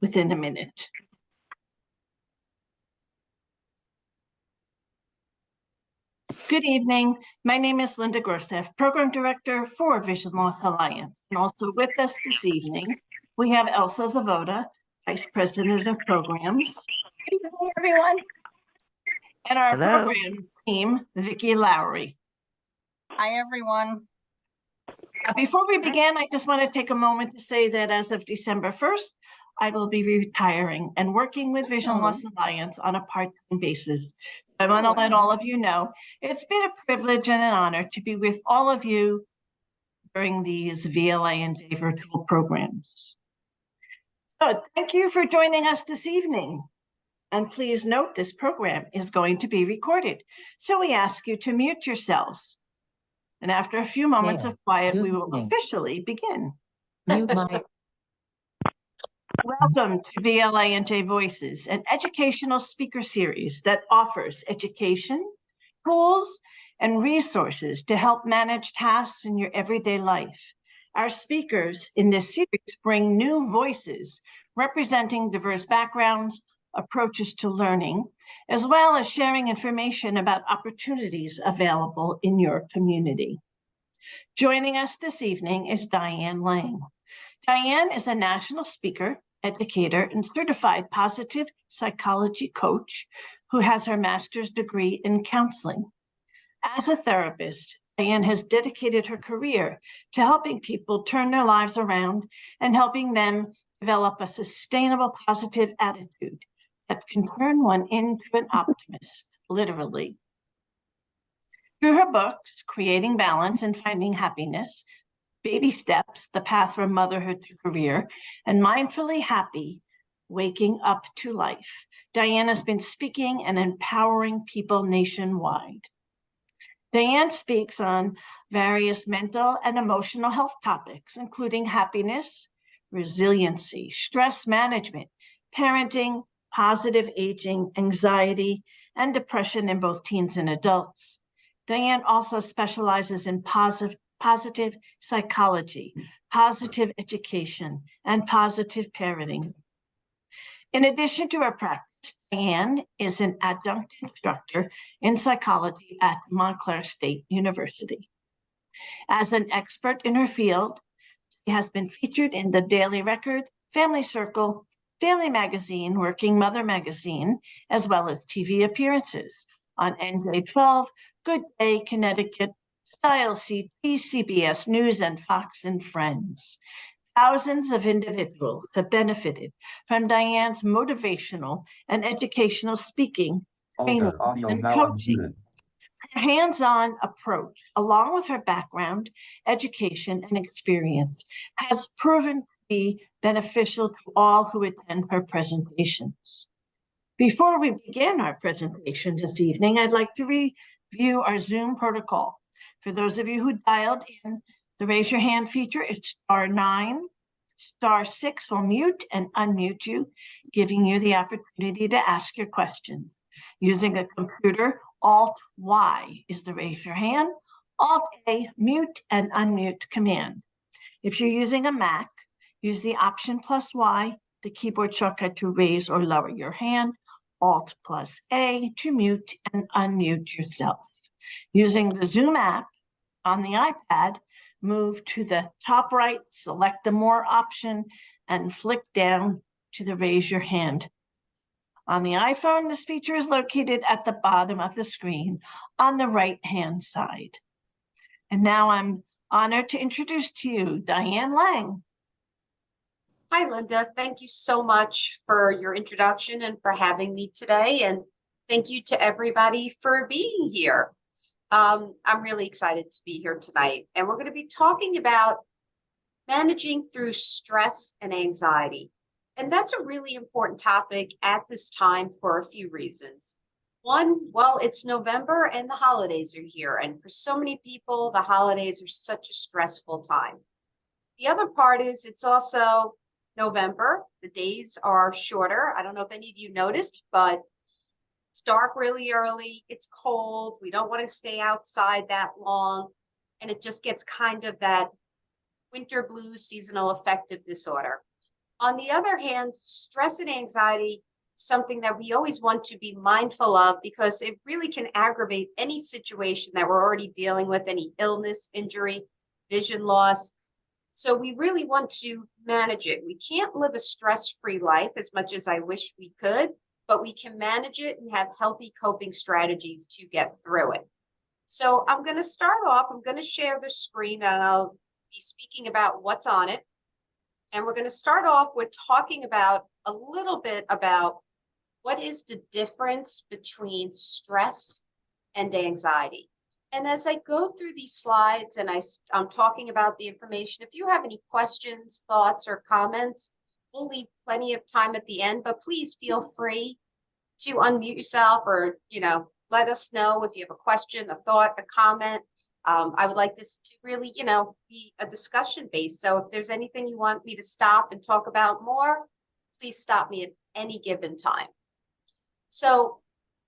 within a minute. Good evening. My name is Linda Gorstaff, Program Director for Vision Loss Alliance. And also with us this evening, we have Elsa Zavoda, Vice President of Programs. Good evening, everyone. And our program team, Vicki Lowry. Hi, everyone. Before we begin, I just want to take a moment to say that as of December 1st, I will be retiring and working with Vision Loss Alliance on a part-time basis. So I want to let all of you know, it's been a privilege and an honor to be with all of you during these VLANJ virtual programs. So thank you for joining us this evening. And please note this program is going to be recorded. So we ask you to mute yourselves. And after a few moments of quiet, we will officially begin. Welcome to VLANJ Voices, an educational speaker series that offers education, tools, and resources to help manage tasks in your everyday life. Our speakers in this series bring new voices representing diverse backgrounds, approaches to learning, as well as sharing information about opportunities available in your community. Joining us this evening is Diane Lang. Diane is a national speaker, educator, and certified positive psychology coach who has her master's degree in counseling. As a therapist, Diane has dedicated her career to helping people turn their lives around and helping them develop a sustainable positive attitude that can turn one into an optimist, literally. Through her books, Creating Balance and Finding Happiness, Baby Steps, The Path from Motherhood to Career, and Mindfully Happy, Waking Up to Life, Diane has been speaking and empowering people nationwide. Diane speaks on various mental and emotional health topics, including happiness, resiliency, stress management, parenting, positive aging, anxiety, and depression in both teens and adults. Diane also specializes in positive psychology, positive education, and positive parenting. In addition to her practice, Diane is an adjunct instructor in psychology at Montclair State University. As an expert in her field, she has been featured in the Daily Record, Family Circle, Family Magazine, Working Mother Magazine, as well as TV appearances on NJ12, Good Day, Connecticut, Style CT, CBS News, and Fox and Friends. Thousands of individuals have benefited from Diane's motivational and educational speaking, training, and coaching. Her hands-on approach, along with her background, education, and experience, has proven to be beneficial to all who attend her presentations. Before we begin our presentation this evening, I'd like to review our Zoom protocol. For those of you who dialed in, the raise your hand feature is *9. *6 will mute and unmute you, giving you the opportunity to ask your questions. Using a computer, Alt-Y is the raise your hand, Alt-A, mute and unmute command. If you're using a Mac, use the Option +Y, the keyboard shortcut to raise or lower your hand, Alt+A to mute and unmute yourself. Using the Zoom app on the iPad, move to the top right, select the More option, and flick down to the Raise Your Hand. On the iPhone, this feature is located at the bottom of the screen on the right-hand side. And now I'm honored to introduce to you Diane Lang. Hi, Linda. Thank you so much for your introduction and for having me today. And thank you to everybody for being here. I'm really excited to be here tonight. And we're going to be talking about managing through stress and anxiety. And that's a really important topic at this time for a few reasons. One, well, it's November and the holidays are here. And for so many people, the holidays are such a stressful time. The other part is it's also November. The days are shorter. I don't know if any of you noticed, but it's dark really early. It's cold. We don't want to stay outside that long. And it just gets kind of that winter blues seasonal affective disorder. On the other hand, stress and anxiety is something that we always want to be mindful of because it really can aggravate any situation that we're already dealing with, any illness, injury, vision loss. So we really want to manage it. We can't live a stress-free life as much as I wish we could, but we can manage it and have healthy coping strategies to get through it. So I'm going to start off, I'm going to share the screen and I'll be speaking about what's on it. And we're going to start off with talking about a little bit about what is the difference between stress and anxiety. And as I go through these slides and I'm talking about the information, if you have any questions, thoughts, or comments, we'll leave plenty of time at the end, but please feel free to unmute yourself or, let us know if you have a question, a thought, a comment. I would like this to really, be a discussion base. So if there's anything you want me to stop and talk about more, please stop me at any given time. So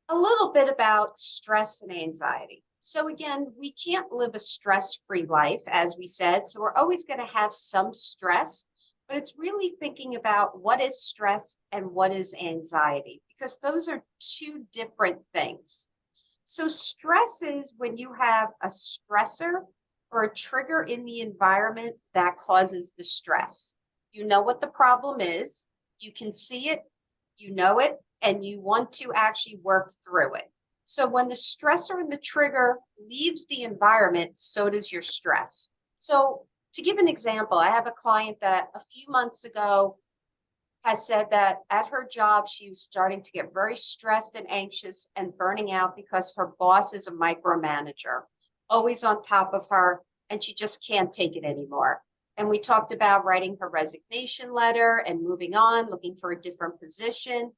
a little bit about stress and anxiety. So again, we can't live a stress-free life, as we said, so we're always going to have some stress, but it's really thinking about what is stress and what is anxiety, because those are two different things. So stress is when you have a stressor or a trigger in the environment that causes the stress. You know what the problem is, you can see it, you know it, and you want to actually work through it. So when the stressor and the trigger leaves the environment, so does your stress. So to give an example, I have a client that a few months ago has said that at her job, she was starting to get very stressed and anxious and burning out because her boss is a micromanager, always on top of her, and she just can't take it anymore. And we talked about writing her resignation letter and moving on, looking for a different position.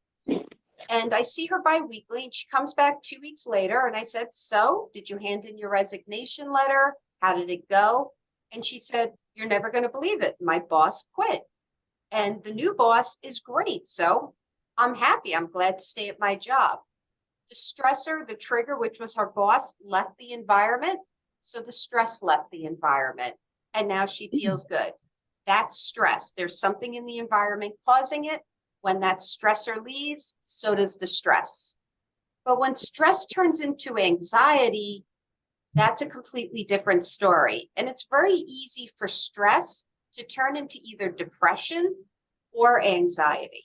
And I see her bi-weekly and she comes back 2 weeks later and I said, so did you hand in your resignation letter? How did it go? And she said, you're never going to believe it. My boss quit. And the new boss is great. So I'm happy. I'm glad to stay at my job. The stressor, the trigger, which was her boss, left the environment. So the stress left the environment. And now she feels good. That's stress. There's something in the environment causing it. When that stressor leaves, so does the stress. But when stress turns into anxiety, that's a completely different story. And it's very easy for stress to turn into either depression or anxiety.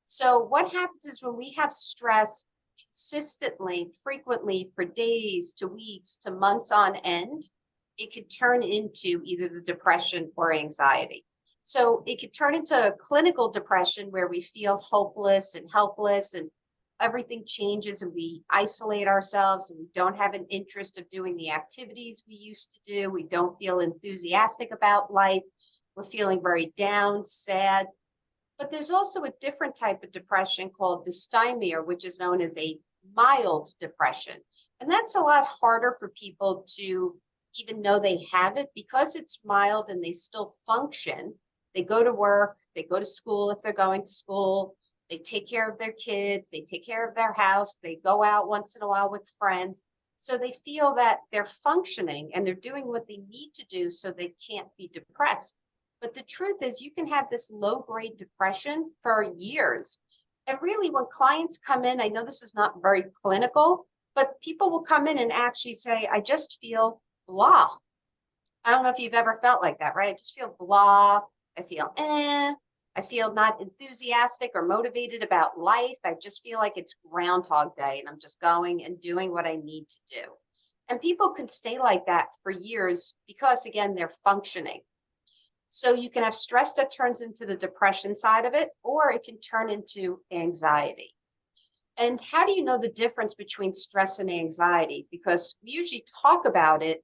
So what happens is when we have stress consistently, frequently, for days to weeks to months on end, it could turn into either the depression or anxiety. So it could turn into a clinical depression where we feel hopeless and helpless and everything changes and we isolate ourselves and we don't have an interest of doing the activities we used to do. We don't feel enthusiastic about life. We're feeling very down, sad. But there's also a different type of depression called dysthymia, which is known as a mild depression. And that's a lot harder for people to even know they have it because it's mild and they still function. They go to work, they go to school if they're going to school, they take care of their kids, they take care of their house, they go out once in a while with friends. So they feel that they're functioning and they're doing what they need to do so they can't be depressed. But the truth is you can have this low-grade depression for years. And really when clients come in, I know this is not very clinical, but people will come in and actually say, I just feel blah. I don't know if you've ever felt like that, right? I just feel blah. I feel I feel not enthusiastic or motivated about life. I just feel like it's Groundhog Day and I'm just going and doing what I need to do. And people can stay like that for years because, again, they're functioning. So you can have stress that turns into the depression side of it, or it can turn into anxiety. And how do you know the difference between stress and anxiety? Because we usually talk about it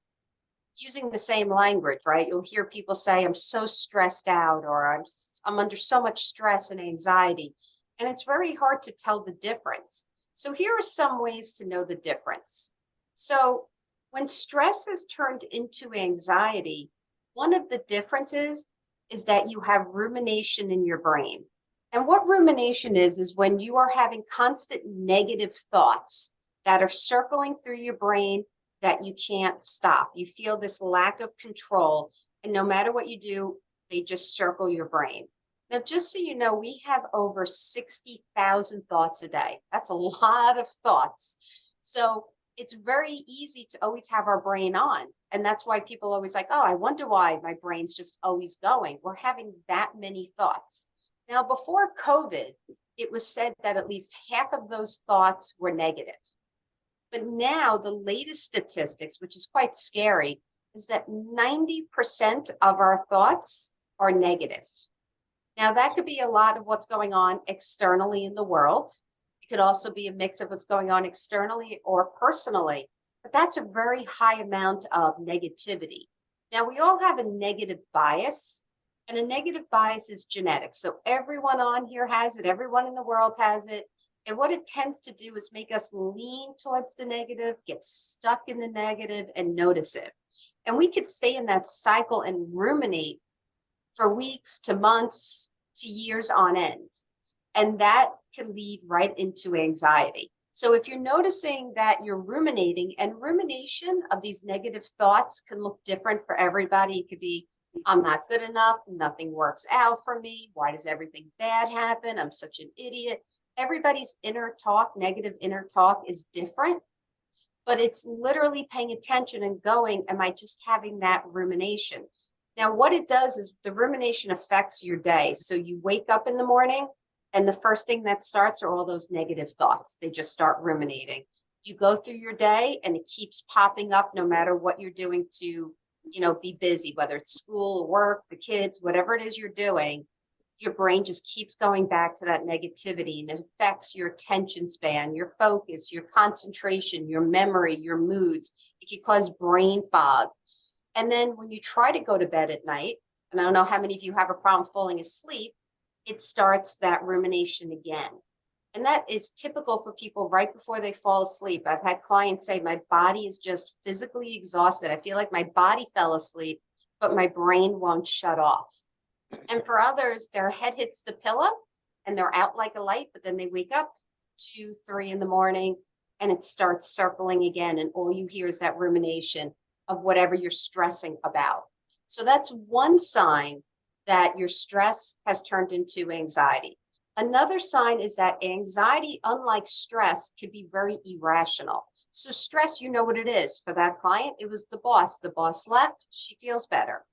using the same language, right? You'll hear people say, I'm so stressed out, or I'm under so much stress and anxiety. And it's very hard to tell the difference. So here are some ways to know the difference. So when stress is turned into anxiety, one of the differences is that you have rumination in your brain. And what rumination is when you are having constant negative thoughts that are circling through your brain that you can't stop. You feel this lack of control, and no matter what you do, they just circle your brain. Now, just so you know, we have over 60,000 thoughts a day. That's a lot of thoughts. So it's very easy to always have our brain on. And that's why people always like, oh, I wonder why my brain's just always going. We're having that many thoughts. Now, before COVID, it was said that at least half of those thoughts were negative. But now the latest statistics, which is quite scary, is that 90% of our thoughts are negative. Now, that could be a lot of what's going on externally in the world. It could also be a mix of what's going on externally or personally, but that's a very high amount of negativity. Now, we all have a negative bias, and a negative bias is genetic. So everyone on here has it, everyone in the world has it. And what it tends to do is make us lean towards the negative, get stuck in the negative, and notice it. And we could stay in that cycle and ruminate for weeks to months to years on end. And that could lead right into anxiety. So if you're noticing that you're ruminating, and rumination of these negative thoughts can look different for everybody. It could be, I'm not good enough, nothing works out for me, why does everything bad happen, I'm such an idiot. Everybody's inner talk, negative inner talk, is different, but it's literally paying attention and going, am I just having that rumination? Now, what it does is the rumination affects your day. So you wake up in the morning and the first thing that starts are all those negative thoughts. They just start ruminating. You go through your day and it keeps popping up no matter what you're doing to, be busy, whether it's school or work, the kids, whatever it is you're doing, your brain just keeps going back to that negativity, and it affects your attention span, your focus, your concentration, your memory, your moods. It can cause brain fog. And then when you try to go to bed at night, and I don't know how many of you have a problem falling asleep, it starts that rumination again. And that is typical for people right before they fall asleep. I've had clients say, my body is just physically exhausted. I feel like my body fell asleep, but my brain won't shut off. And for others, their head hits the pillow and they're out like a light, but then they wake up 2, 3 in the morning and it starts circling again. And all you hear is that rumination of whatever you're stressing about. So that's one sign that your stress has turned into anxiety. Another sign is that anxiety, unlike stress, could be very irrational. So stress, you know what it is. For that client, it was the boss. The boss left, she feels better.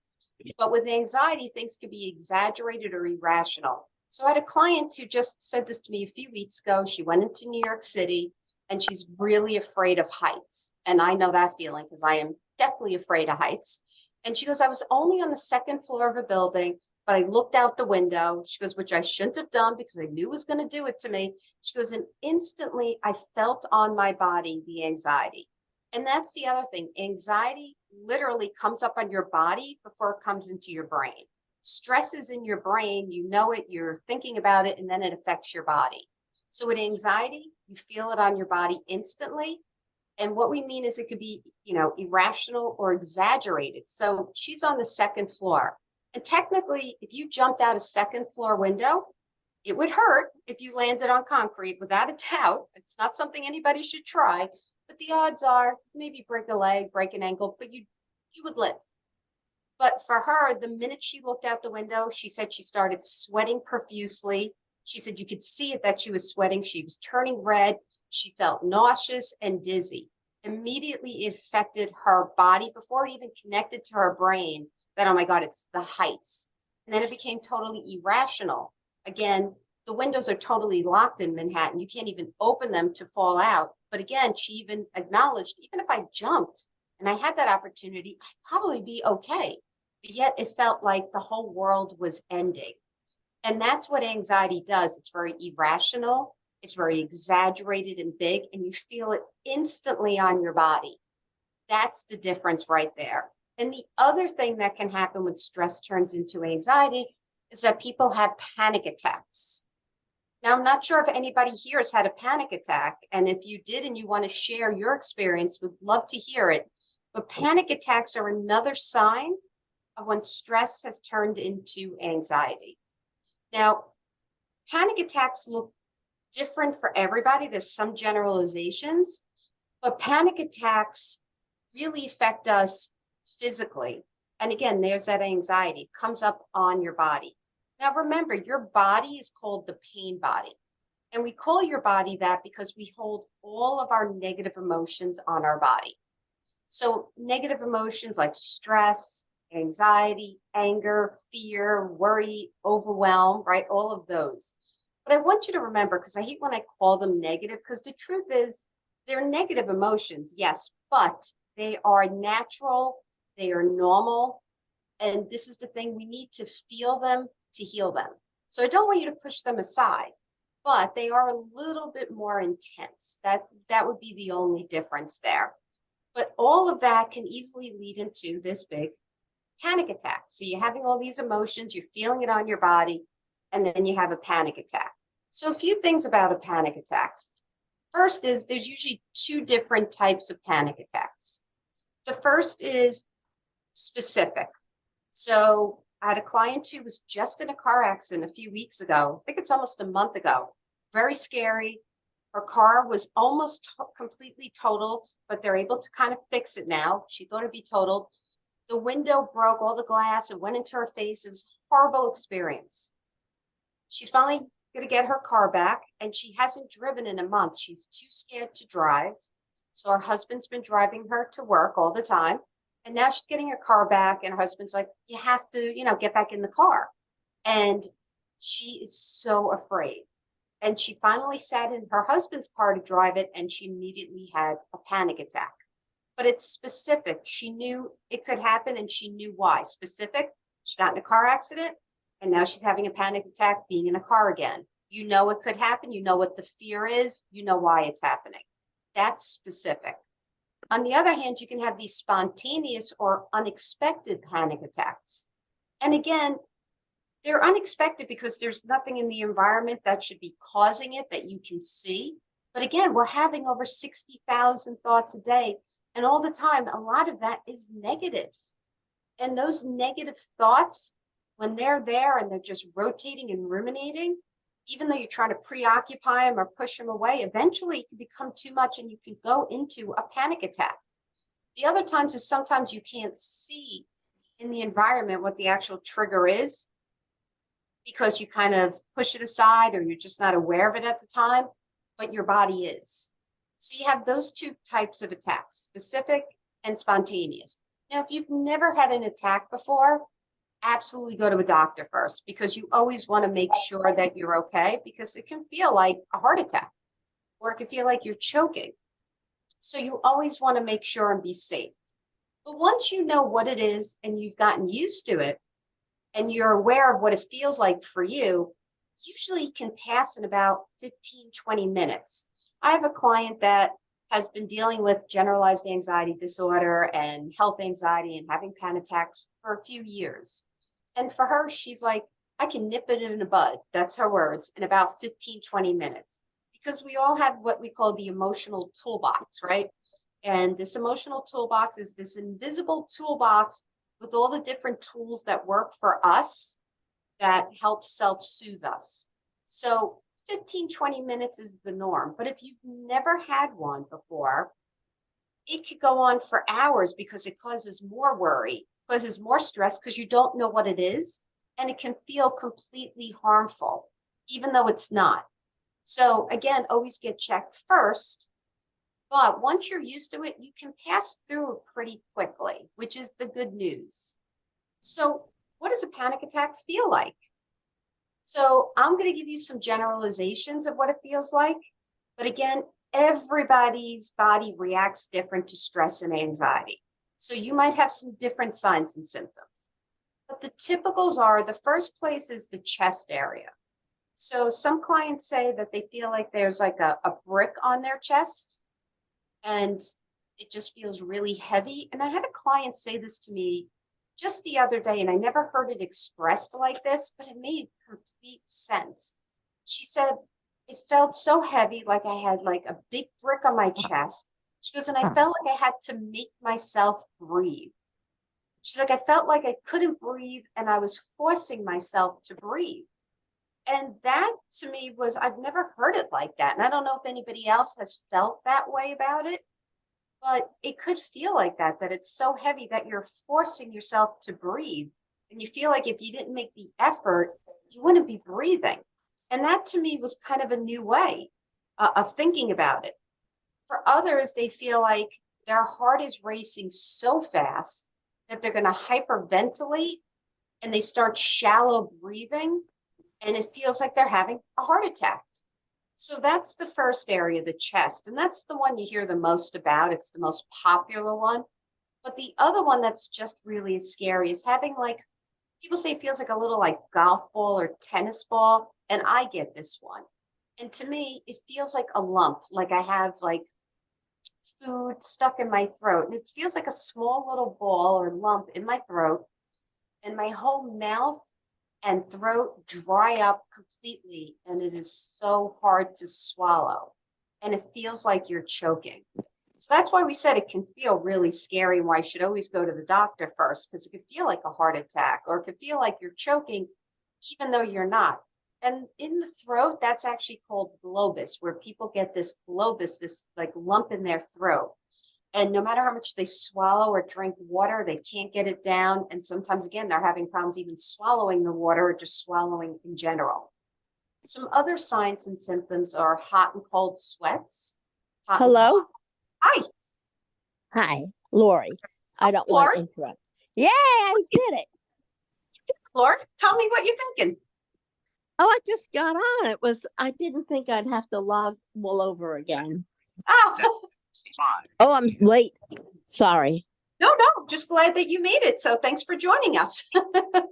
But with anxiety, things could be exaggerated or irrational. So I had a client who just said this to me a few weeks ago. She went into New York City and she's really afraid of heights. And I know that feeling because I am deathly afraid of heights. And she goes, I was only on the 2nd floor of a building, but I looked out the window. She goes, which I shouldn't have done because I knew it was going to do it to me. She goes, and instantly I felt on my body the anxiety. And that's the other thing. Anxiety literally comes up on your body before it comes into your brain. Stress is in your brain, you know it, you're thinking about it, and then it affects your body. So with anxiety, you feel it on your body instantly. And what we mean is it could be, irrational or exaggerated. So she's on the 2nd floor. And technically, if you jumped out a 2nd floor window, it would hurt if you landed on concrete, without a doubt. It's not something anybody should try, but the odds are maybe break a leg, break an ankle, but you would live. But for her, the minute she looked out the window, she said she started sweating profusely. She said you could see it that she was sweating. She was turning red. She felt nauseous and dizzy. Immediately it affected her body before it even connected to her brain that, oh my God, it's the heights. And then it became totally irrational. Again, the windows are totally locked in Manhattan. You can't even open them to fall out. But again, she even acknowledged, even if I jumped and I had that opportunity, I'd probably be okay. But yet it felt like the whole world was ending. And that's what anxiety does. It's very irrational. It's very exaggerated and big, and you feel it instantly on your body. That's the difference right there. And the other thing that can happen when stress turns into anxiety is that people have panic attacks. Now, I'm not sure if anybody here has had a panic attack, and if you did and you want to share your experience, would love to hear it. But panic attacks are another sign of when stress has turned into anxiety. Now, panic attacks look different for everybody. There's some generalizations, but panic attacks really affect us physically. And again, there's that anxiety. It comes up on your body. Now remember, your body is called the pain body. And we call your body that because we hold all of our negative emotions on our body. So negative emotions like stress, anxiety, anger, fear, worry, overwhelm, right? All of those. But I want you to remember, because I hate when I call them negative, because the truth is they're negative emotions, yes, but they are natural, they are normal. And this is the thing, we need to feel them to heal them. So I don't want you to push them aside, but they are a little bit more intense. That would be the only difference there. But all of that can easily lead into this big panic attack. So you're having all these emotions, you're feeling it on your body, and then you have a panic attack. So a few things about a panic attack. First is there's usually two different types of panic attacks. The first is specific. So I had a client who was just in a car accident a few weeks ago. I think it's almost a month ago. Very scary. Her car was almost completely totaled, but they're able to kind of fix it now. She thought it'd be totaled. The window broke, all the glass, it went into her face. It was a horrible experience. She's finally going to get her car back, and she hasn't driven in a month. She's too scared to drive. So her husband's been driving her to work all the time. And now she's getting her car back, and her husband's like, you have to, get back in the car. And she is so afraid. And she finally sat in her husband's car to drive it, and she immediately had a panic attack. But it's specific. She knew it could happen, and she knew why. Specific, she got in a car accident, and now she's having a panic attack being in a car again. You know it could happen. You know what the fear is. You know why it's happening. That's specific. On the other hand, you can have these spontaneous or unexpected panic attacks. And again, they're unexpected because there's nothing in the environment that should be causing it that you can see. But again, we're having over 60,000 thoughts a day. And all the time, a lot of that is negative. And those negative thoughts, when they're there and they're just rotating and ruminating, even though you're trying to preoccupy them or push them away, eventually it can become too much and you can go into a panic attack. The other times is sometimes you can't see in the environment what the actual trigger is because you kind of push it aside or you're just not aware of it at the time, but your body is. So you have those two types of attacks, specific and spontaneous. Now, if you've never had an attack before, absolutely go to a doctor first, because you always want to make sure that you're okay, because it can feel like a heart attack or it can feel like you're choking. So you always want to make sure and be safe. But once you know what it is and you've gotten used to it and you're aware of what it feels like for you, usually it can pass in about 15, 20 minutes. I have a client that has been dealing with generalized anxiety disorder and health anxiety and having panic attacks for a few years. And for her, she's like, I can nip it in the bud. That's her words, in about 15, 20 minutes. Because we all have what we call the emotional toolbox, right? And this emotional toolbox is this invisible toolbox with all the different tools that work for us that help self-soothe us. So 15, 20 minutes is the norm. But if you've never had one before, it could go on for hours because it causes more worry, causes more stress because you don't know what it is. And it can feel completely harmful, even though it's not. So again, always get checked first. But once you're used to it, you can pass through it pretty quickly, which is the good news. So what does a panic attack feel like? So I'm going to give you some generalizations of what it feels like. But again, everybody's body reacts different to stress and anxiety. So you might have some different signs and symptoms. But the typicals are, the first place is the chest area. So some clients say that they feel like there's like a brick on their chest and it just feels really heavy. And I had a client say this to me just the other day, and I never heard it expressed like this, but it made complete sense. She said, it felt so heavy, like I had like a big brick on my chest. She goes, and I felt like I had to make myself breathe. She's like, I felt like I couldn't breathe and I was forcing myself to breathe. And that to me was, I've never heard it like that. And I don't know if anybody else has felt that way about it, but it could feel like that it's so heavy that you're forcing yourself to breathe. And you feel like if you didn't make the effort, you wouldn't be breathing. And that to me was kind of a new way of thinking about it. For others, they feel like their heart is racing so fast that they're going to hyperventilate and they start shallow breathing, and it feels like they're having a heart attack. So that's the first area, the chest, and that's the one you hear the most about. It's the most popular one. But the other one that's just really as scary is having, like, people say it feels like a little like golf ball or tennis ball, and I get this one. And to me, it feels like a lump, like I have like food stuck in my throat. And it feels like a small little ball or lump in my throat, and my whole mouth and throat dry up completely. And it is so hard to swallow. And it feels like you're choking. So that's why we said it can feel really scary, and why you should always go to the doctor first, because it could feel like a heart attack, or it could feel like you're choking, even though you're not. And in the throat, that's actually called globus, where people get this globus, this like lump in their throat. And no matter how much they swallow or drink water, they can't get it down. And sometimes, again, they're having problems even swallowing the water or just swallowing in general. Some other signs and symptoms are hot and cold sweats. Hello? Hi. Hi, Lori. I don't want to interrupt. Yeah, I did it. Lord, tell me what you're thinking. Oh, I just got on. I didn't think I'd have to log all over again. Oh, Oh, I'm late. Sorry. no, just glad that you made it. So thanks for joining us.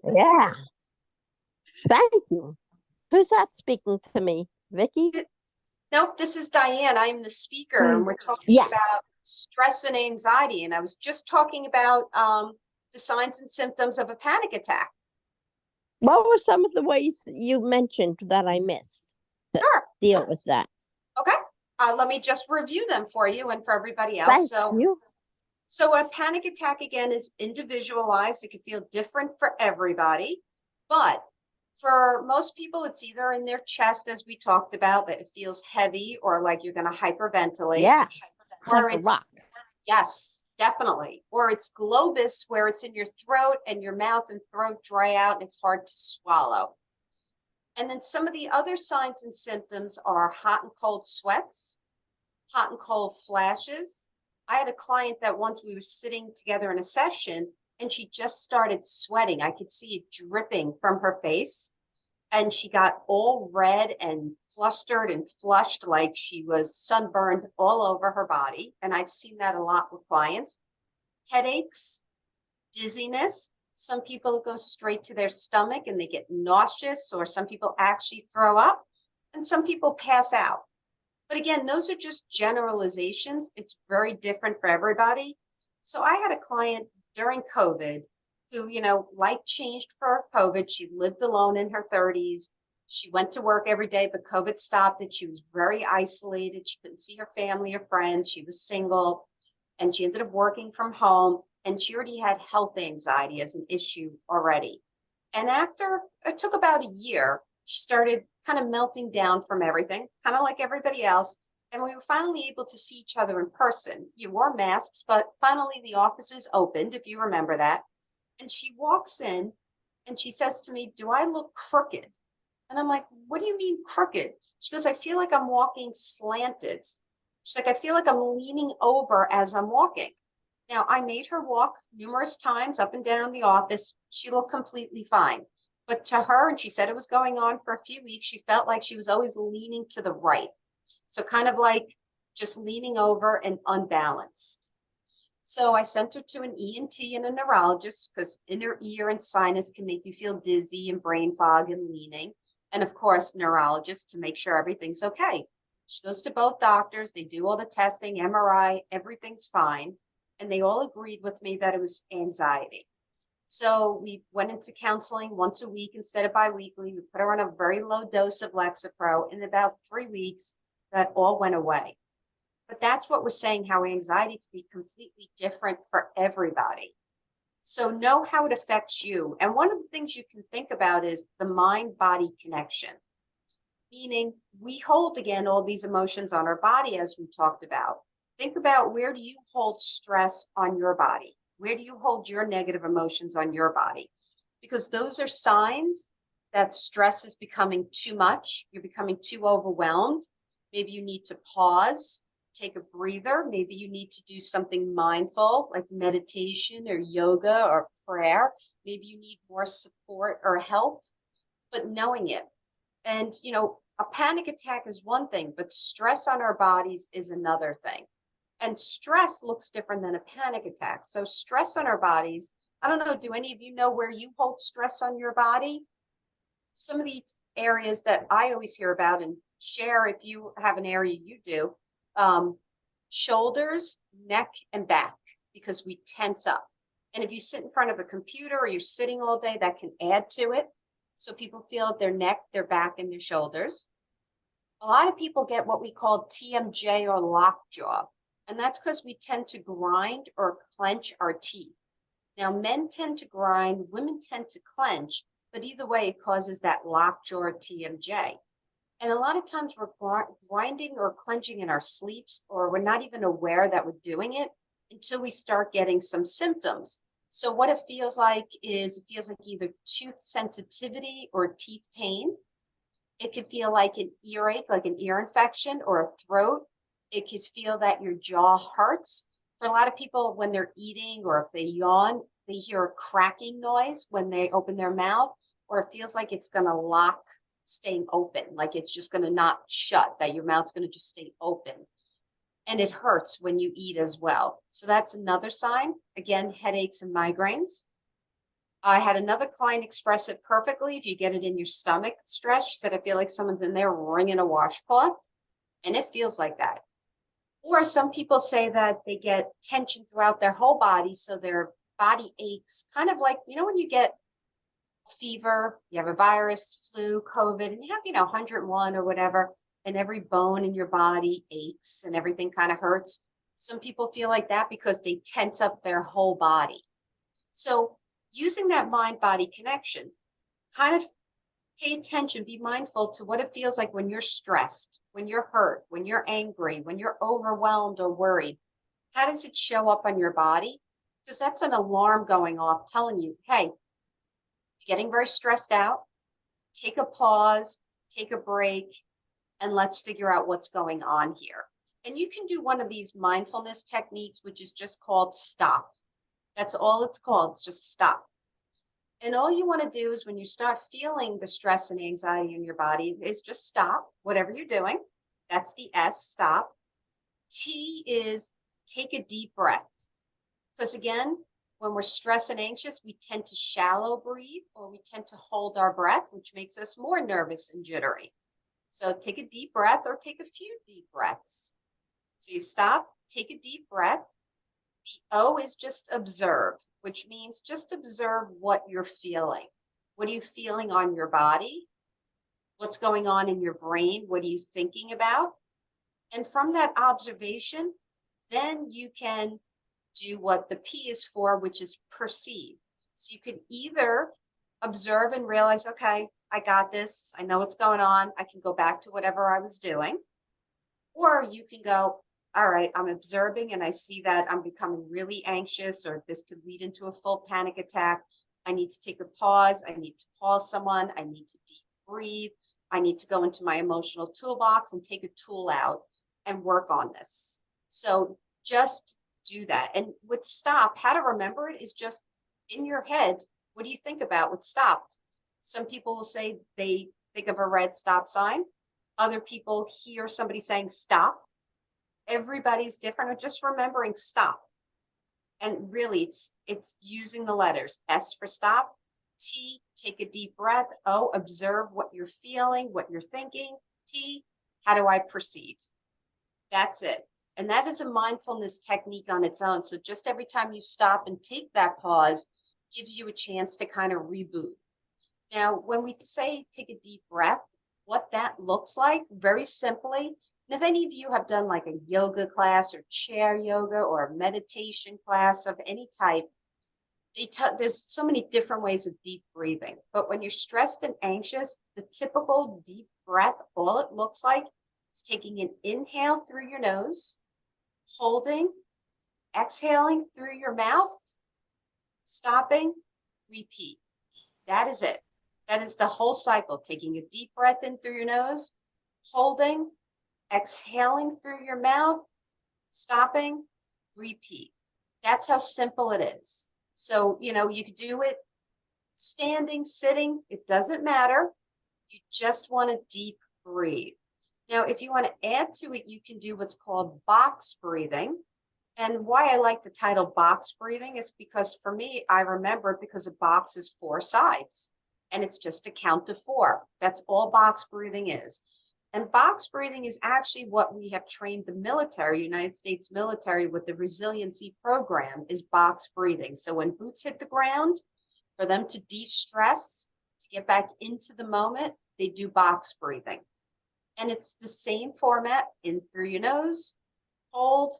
Yeah. Thank you. Who's that speaking to me? Vicky? Nope, this is Diane. I am the speaker, and we're talking Yes. about stress and anxiety. And I was just talking about the signs and symptoms of a panic attack. What were some of the ways you mentioned that I missed to Sure. deal with that? Okay. Let me just review them for you and for everybody else. Thank you. So a panic attack, again, is individualized. It can feel different for everybody, but for most people, it's either in their chest, as we talked about, that it feels heavy or like you're going to hyperventilate. Yeah. Or Like a it's, rock. yes, definitely. Or it's globus, where it's in your throat and your mouth and throat dry out and it's hard to swallow. And then some of the other signs and symptoms are hot and cold sweats, hot and cold flashes. I had a client that once we were sitting together in a session and she just started sweating. I could see it dripping from her face, and she got all red and flustered and flushed, like she was sunburned all over her body. And I've seen that a lot with clients. Headaches, dizziness. Some people go straight to their stomach and they get nauseous, or some people actually throw up, and some people pass out. But again, those are just generalizations. It's very different for everybody. So I had a client during COVID who, life changed for COVID. She lived alone in her 30s. She went to work every day, but COVID stopped it. She was very isolated. She couldn't see her family or friends. She was single, and she ended up working from home. And she already had health anxiety as an issue already. And after it took about a year, she started kind of melting down from everything, kind of like everybody else. And we were finally able to see each other in person. You wore masks, but finally the offices opened, if you remember that. And she walks in and she says to me, "Do I look crooked?" And I'm like, "What do you mean crooked?" She goes, "I feel like I'm walking slanted." She's like, "I feel like I'm leaning over as I'm walking." Now, I made her walk numerous times up and down the office. She looked completely fine. But to her, and she said it was going on for a few weeks, she felt like she was always leaning to the right. So kind of like just leaning over and unbalanced. So I sent her to an ENT and a neurologist, because inner ear and sinus can make you feel dizzy and brain fog and leaning. And of course, neurologist, to make sure everything's okay. She goes to both doctors. They do all the testing, MRI, everything's fine. And they all agreed with me that it was anxiety. So we went into counseling once a week instead of biweekly. We put her on a very low dose of Lexapro. In about 3 weeks, that all went away. But that's what we're saying, how anxiety can be completely different for everybody. So know how it affects you. And one of the things you can think about is the mind-body connection. Meaning we hold, again, all these emotions on our body, as we talked about. Think about, where do you hold stress on your body? Where do you hold your negative emotions on your body? Because those are signs that stress is becoming too much, you're becoming too overwhelmed, maybe you need to pause, take a breather, maybe you need to do something mindful like meditation or yoga or prayer, maybe you need more support or help, but knowing it. And, you know, a panic attack is one thing, but stress on our bodies is another thing. And stress looks different than a panic attack. So stress on our bodies, I don't know, do any of you know where you hold stress on your body? Some of the areas that I always hear about, and share if you have an area you do, shoulders, neck, and back, because we tense up. And if you sit in front of a computer or you're sitting all day, that can add to it. So people feel their neck, their back, and their shoulders. A lot of people get what we call TMJ or lockjaw, and that's because we tend to grind or clench our teeth. Now, men tend to grind, women tend to clench, but either way, it causes that lockjaw or TMJ. And a lot of times we're grinding or clenching in our sleeps, or we're not even aware that we're doing it until we start getting some symptoms. So what it feels like is, it feels like either tooth sensitivity or teeth pain. It could feel like an earache, like an ear infection or a throat. It could feel that your jaw hurts. For a lot of people, when they're eating or if they yawn, they hear a cracking noise when they open their mouth, or it feels like it's going to lock, staying open, like it's just going to not shut, that your mouth's going to just stay open. And it hurts when you eat as well. So that's another sign. Again, headaches and migraines. I had another client express it perfectly. If you get it in your stomach stretch, she said, I feel like someone's in there wringing a washcloth, and it feels like that. Or some people say that they get tension throughout their whole body, so their body aches, kind of like, you know, when you get fever, you have a virus, flu, COVID, and you have, you know, 101 or whatever, and every bone in your body aches and everything kind of hurts. Some people feel like that because they tense up their whole body. So using that mind-body connection, kind of pay attention, be mindful to what it feels like when you're stressed, when you're hurt, when you're angry, when you're overwhelmed or worried. How does it show up on your body? Because that's an alarm going off telling you, hey, you're getting very stressed out. Take a pause, take a break, and let's figure out what's going on here. And you can do one of these mindfulness techniques, which is just called stop. That's all it's called. It's just stop. And all you want to do is when you start feeling the stress and anxiety in your body is just stop whatever you're doing. That's the S, stop. T is take a deep breath. Because again, when we're stressed and anxious, we tend to shallow breathe, or we tend to hold our breath, which makes us more nervous and jittery. So take a deep breath or take a few deep breaths. So you stop, take a deep breath. The O is just observe, which means just observe what you're feeling. What are you feeling on your body? What's going on in your brain? What are you thinking about? And from that observation, then you can do what the P is for, which is perceive. So you could either observe and realize, okay, I got this. I know what's going on. I can go back to whatever I was doing. Or you can go, all right, I'm observing and I see that I'm becoming really anxious, or this could lead into a full panic attack. I need to take a pause. I need to call someone. I need to deep breathe. I need to go into my emotional toolbox and take a tool out and work on this. So just do that. And with stop, how to remember it is just in your head. What do you think about with stop? Some people will say they think of a red stop sign. Other people hear somebody saying stop. Everybody's different, or just remembering stop. And really it's using the letters. S for stop, T, take a deep breath, O, observe what you're feeling, what you're thinking, P, how do I proceed? That's it. And that is a mindfulness technique on its own. So just every time you stop and take that pause, gives you a chance to kind of reboot. Now, when we say take a deep breath, what that looks like, very simply, and if any of you have done like a yoga class or chair yoga or a meditation class of any type, there's so many different ways of deep breathing. But when you're stressed and anxious, the typical deep breath, all it looks like is taking an inhale through your nose, holding, exhaling through your mouth, stopping, repeat. That is it. That is the whole cycle, taking a deep breath in through your nose, holding, exhaling through your mouth, stopping, repeat. That's how simple it is. So, you could do it standing, sitting, it doesn't matter. You just want to deep breathe. Now, if you want to add to it, you can do what's called box breathing. And why I like the title box breathing is because for me, I remember it because a box is 4 sides and it's just a count to 4. That's all box breathing is. And box breathing is actually what we have trained the military, United States military, with the resiliency program is box breathing. So when boots hit the ground, for them to de-stress, to get back into the moment, they do box breathing. And it's the same format, in through your nose, hold,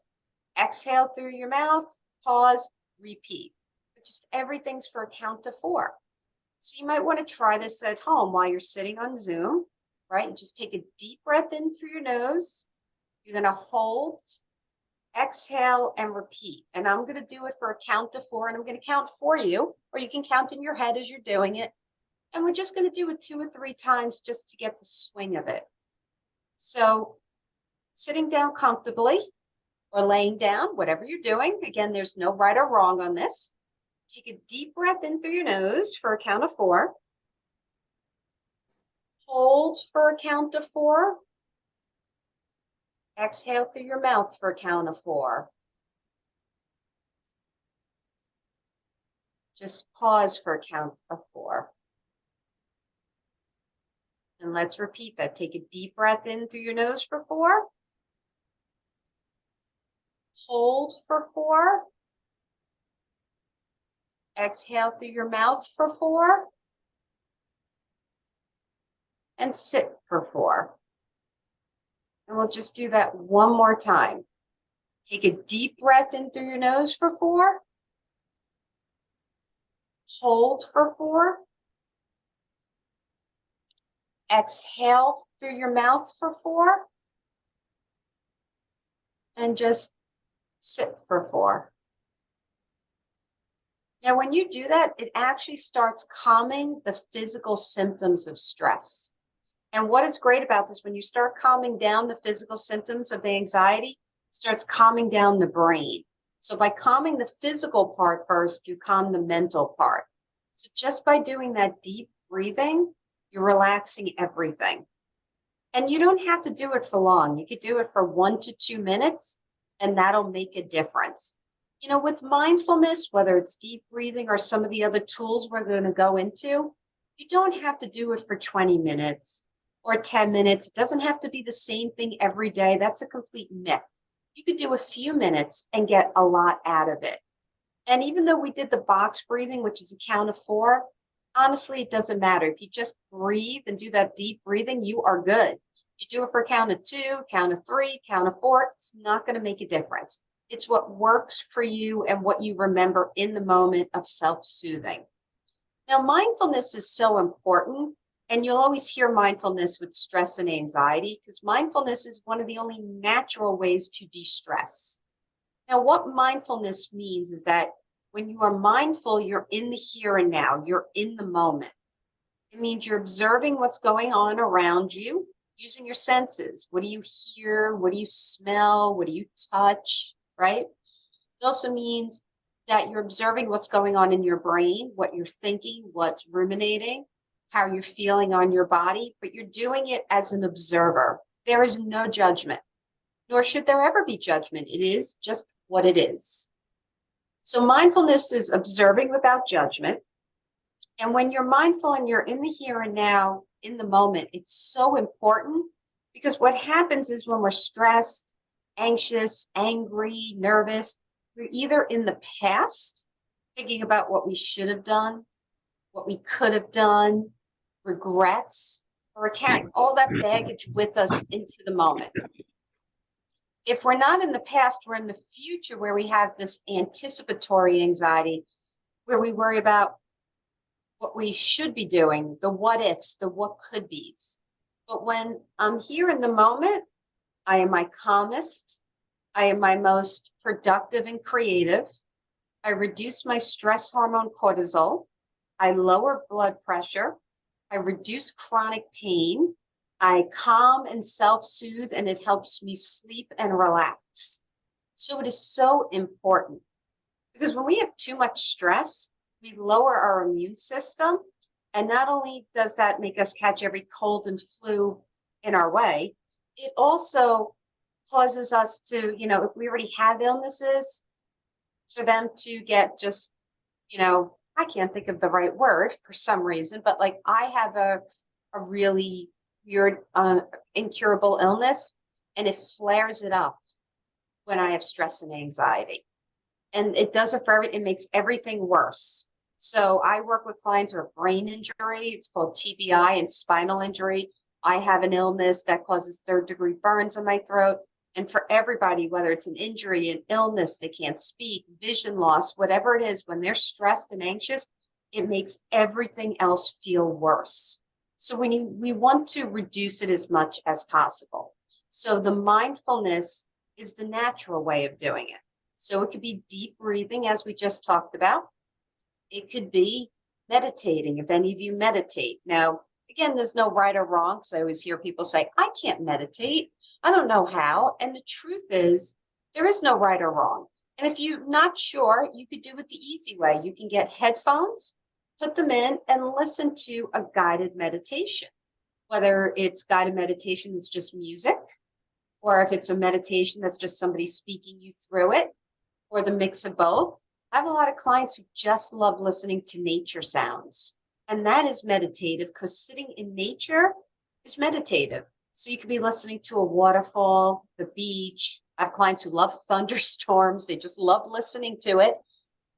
exhale through your mouth, pause, repeat. But just everything's for a count to 4. So you might want to try this at home while you're sitting on Zoom, right? You just take a deep breath in through your nose. You're going to hold, exhale, and repeat. And I'm going to do it for a count to 4, and I'm going to count for you, or you can count in your head as you're doing it. And we're just going to do it 2 or 3 times just to get the swing of it. So sitting down comfortably or laying down, whatever you're doing. Again, there's no right or wrong on this. Take a deep breath in through your nose for a count of 4. Hold for a count of 4. Exhale through your mouth for a count of 4. Just pause for a count of 4. And let's repeat that. Take a deep breath in through your nose for 4. Hold for 4. Exhale through your mouth for 4. And sit for 4. And we'll just do that one more time. Take a deep breath in through your nose for 4. Hold for 4. Exhale through your mouth for 4. And just sit for 4. Now, when you do that, it actually starts calming the physical symptoms of stress. And what is great about this, when you start calming down the physical symptoms of the anxiety, it starts calming down the brain. So by calming the physical part first, you calm the mental part. So just by doing that deep breathing, you're relaxing everything. And you don't have to do it for long. You could do it for 1 to 2 minutes, and that'll make a difference. With mindfulness, whether it's deep breathing or some of the other tools we're going to go into, you don't have to do it for 20 minutes or 10 minutes. It doesn't have to be the same thing every day. That's a complete myth. You could do a few minutes and get a lot out of it. And even though we did the box breathing, which is a count of 4, honestly, it doesn't matter. If you just breathe and do that deep breathing, you are good. You do it for a count of 2, count of 3, count of 4, it's not going to make a difference. It's what works for you and what you remember in the moment of self-soothing. Now, mindfulness is so important, and you'll always hear mindfulness with stress and anxiety because mindfulness is one of the only natural ways to de-stress. Now, what mindfulness means is that when you are mindful, you're in the here and now, you're in the moment. It means you're observing what's going on around you using your senses. What do you hear? What do you smell? What do you touch? Right? It also means that you're observing what's going on in your brain, what you're thinking, what's ruminating, how you're feeling on your body, but you're doing it as an observer. There is no judgment, nor should there ever be judgment. It is just what it is. So mindfulness is observing without judgment. And when you're mindful and you're in the here and now, in the moment, it's so important because what happens is when we're stressed, anxious, angry, nervous, we're either in the past, thinking about what we should have done, what we could have done, regrets, or we're carrying all that baggage with us into the moment. If we're not in the past, we're in the future where we have this anticipatory anxiety, where we worry about what we should be doing, the what ifs, the what could be's. But when I'm here in the moment, I am my calmest, I am my most productive and creative. I reduce my stress hormone cortisol. I lower blood pressure. I reduce chronic pain. I calm and self-soothe, and it helps me sleep and relax. So it is so important because when we have too much stress, we lower our immune system. And not only does that make us catch every cold and flu in our way, it also causes us to, if we already have illnesses, for them to get just, I can't think of the right word for some reason, but like I have a really weird, incurable illness, and it flares it up when I have stress and anxiety. And it does it for it makes everything worse. So I work with clients who have brain injury. It's called TBI and spinal injury. I have an illness that causes third-degree burns on my throat. And for everybody, whether it's an injury, an illness, they can't speak, vision loss, whatever it is, when they're stressed and anxious, it makes everything else feel worse. So we want to reduce it as much as possible. So the mindfulness is the natural way of doing it. So it could be deep breathing, as we just talked about. It could be meditating, if any of you meditate. Now, again, there's no right or wrong, because I always hear people say, I can't meditate. I don't know how. And the truth is, there is no right or wrong. And if you're not sure, you could do it the easy way. You can get headphones, put them in, and listen to a guided meditation. Whether it's guided meditation that's just music, or if it's a meditation that's just somebody speaking you through it, or the mix of both. I have a lot of clients who just love listening to nature sounds. And that is meditative, because sitting in nature is meditative. So you could be listening to a waterfall, the beach. I have clients who love thunderstorms. They just love listening to it.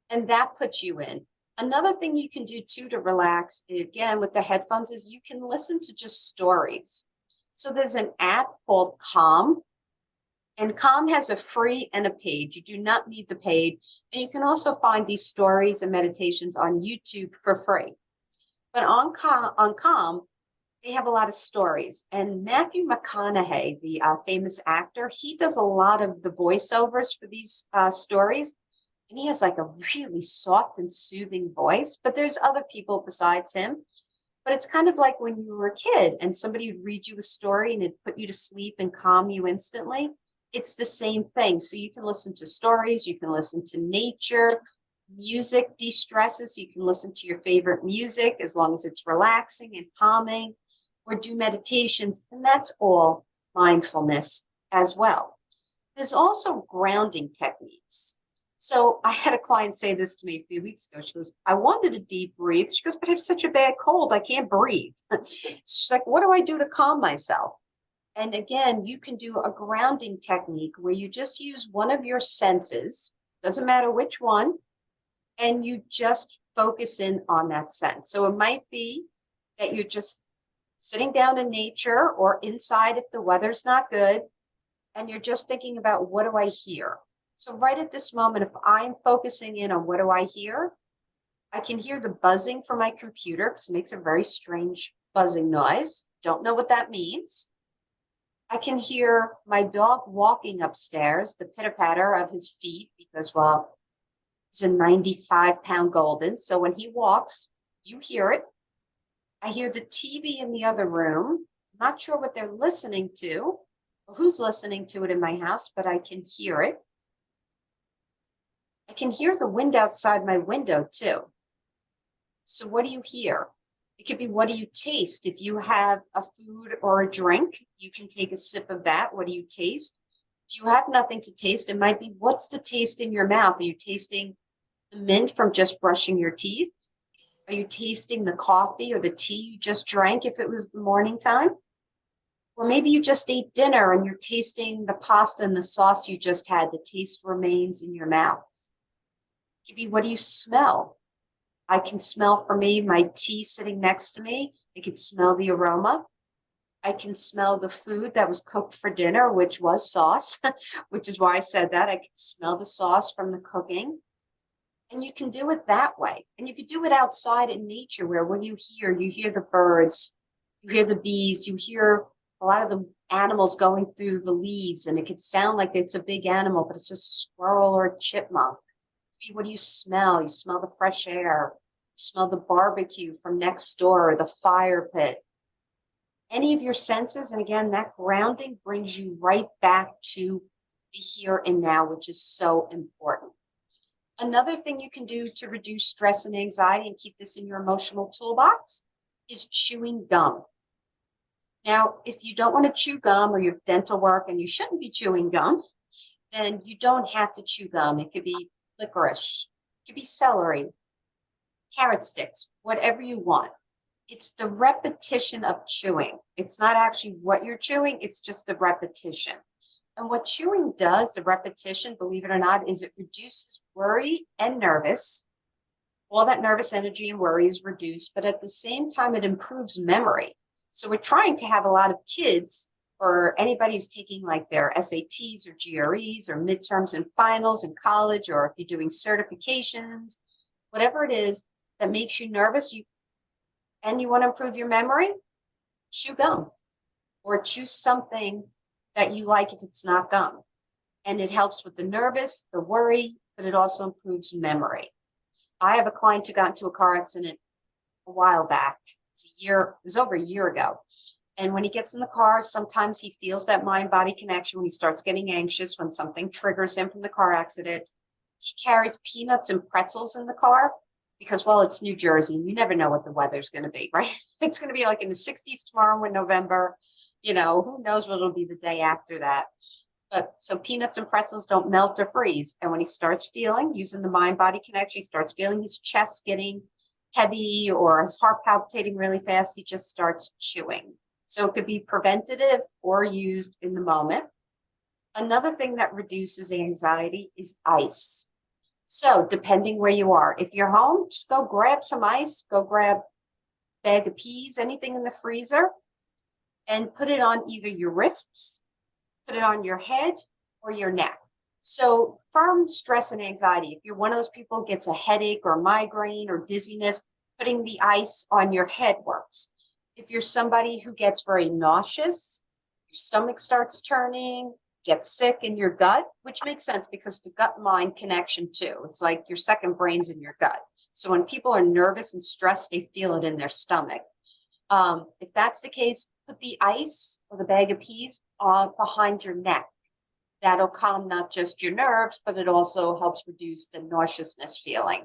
And that puts you in. Another thing you can do too to relax, again, with the headphones, is you can listen to just stories. So there's an app called Calm. And Calm has a free and a paid. You do not need the paid. And you can also find these stories and meditations on YouTube for free. But on Calm, they have a lot of stories. And Matthew McConaughey, the famous actor, he does a lot of the voiceovers for these stories. And he has like a really soft and soothing voice. But there's other people besides him. But it's kind of like when you were a kid and somebody would read you a story and it'd put you to sleep and calm you instantly. It's the same thing. So you can listen to stories, you can listen to nature, music de-stresses, you can listen to your favorite music as long as it's relaxing and calming, or do meditations, and that's all mindfulness as well. There's also grounding techniques. So I had a client say this to me a few weeks ago. She goes, I wanted to deep breathe. She goes, but I have such a bad cold, I can't breathe. She's like, what do I do to calm myself? And again, you can do a grounding technique where you just use one of your senses, doesn't matter which one, and you just focus in on that sense. So it might be that you're just sitting down in nature or inside if the weather's not good, and you're just thinking about, what do I hear? So right at this moment, if I'm focusing in on what do I hear, I can hear the buzzing from my computer, because it makes a very strange buzzing noise. Don't know what that means. I can hear my dog walking upstairs, the pitter-patter of his feet, because, well, he's a 95-pound golden. So when he walks, you hear it. I hear the TV in the other room. I'm not sure what they're listening to, or who's listening to it in my house, but I can hear it. I can hear the wind outside my window too. So what do you hear? It could be, what do you taste? If you have a food or a drink, you can take a sip of that. What do you taste? If you have nothing to taste, it might be, what's the taste in your mouth? Are you tasting the mint from just brushing your teeth? Are you tasting the coffee or the tea you just drank if it was the morning time? Or maybe you just ate dinner and you're tasting the pasta and the sauce you just had. The taste remains in your mouth. It could be, what do you smell? I can smell, for me, my tea sitting next to me. I can smell the aroma. I can smell the food that was cooked for dinner, which was sauce, which is why I said that. I can smell the sauce from the cooking. And you can do it that way. And you could do it outside in nature, where when you hear the birds, you hear the bees, you hear a lot of the animals going through the leaves, and it could sound like it's a big animal, but it's just a squirrel or a chipmunk. What do you smell? You smell the fresh air. smell the barbecue from next door or the fire pit. Any of your senses, and again, that grounding brings you right back to the here and now, which is so important. Another thing you can do to reduce stress and anxiety and keep this in your emotional toolbox is chewing gum. Now, if you don't want to chew gum or your dental work and you shouldn't be chewing gum, then you don't have to chew gum. It could be licorice, it could be celery, carrot sticks, whatever you want. It's the repetition of chewing. It's not actually what you're chewing, it's just the repetition. And what chewing does, the repetition, believe it or not, is it reduces worry and nervous. All that nervous energy and worry is reduced, but at the same time, it improves memory. So we're trying to have a lot of kids or anybody who's taking like their SATs or GREs or midterms and finals in college, or if you're doing certifications, whatever it is that makes you nervous, and you want to improve your memory, chew gum or choose something that you like if it's not gum. And it helps with the nervous, the worry, but it also improves memory. I have a client who got into a car accident a while back. It was over a year ago. And when he gets in the car, sometimes he feels that mind-body connection when he starts getting anxious, when something triggers him from the car accident. He carries peanuts and pretzels in the car because, well, it's New Jersey and you never know what the weather's going to be, right? It's going to be like in the 60s tomorrow in November. You know, who knows what it'll be the day after that. But so peanuts and pretzels don't melt or freeze. And when he starts feeling, using the mind-body connection, he starts feeling his chest getting heavy or his heart palpitating really fast, he just starts chewing. So it could be preventative or used in the moment. Another thing that reduces anxiety is ice. So depending where you are, if you're home, just go grab some ice, go grab a bag of peas, anything in the freezer, and put it on either your wrists, put it on your head or your neck. So from stress and anxiety, if you're one of those people who gets a headache or migraine or dizziness, putting the ice on your head works. If you're somebody who gets very nauseous, your stomach starts turning, gets sick in your gut, which makes sense because the gut-mind connection too. It's like your second brain's in your gut. So when people are nervous and stressed, they feel it in their stomach. If that's the case, put the ice or the bag of peas behind your neck. That'll calm not just your nerves, but it also helps reduce the nauseousness feeling.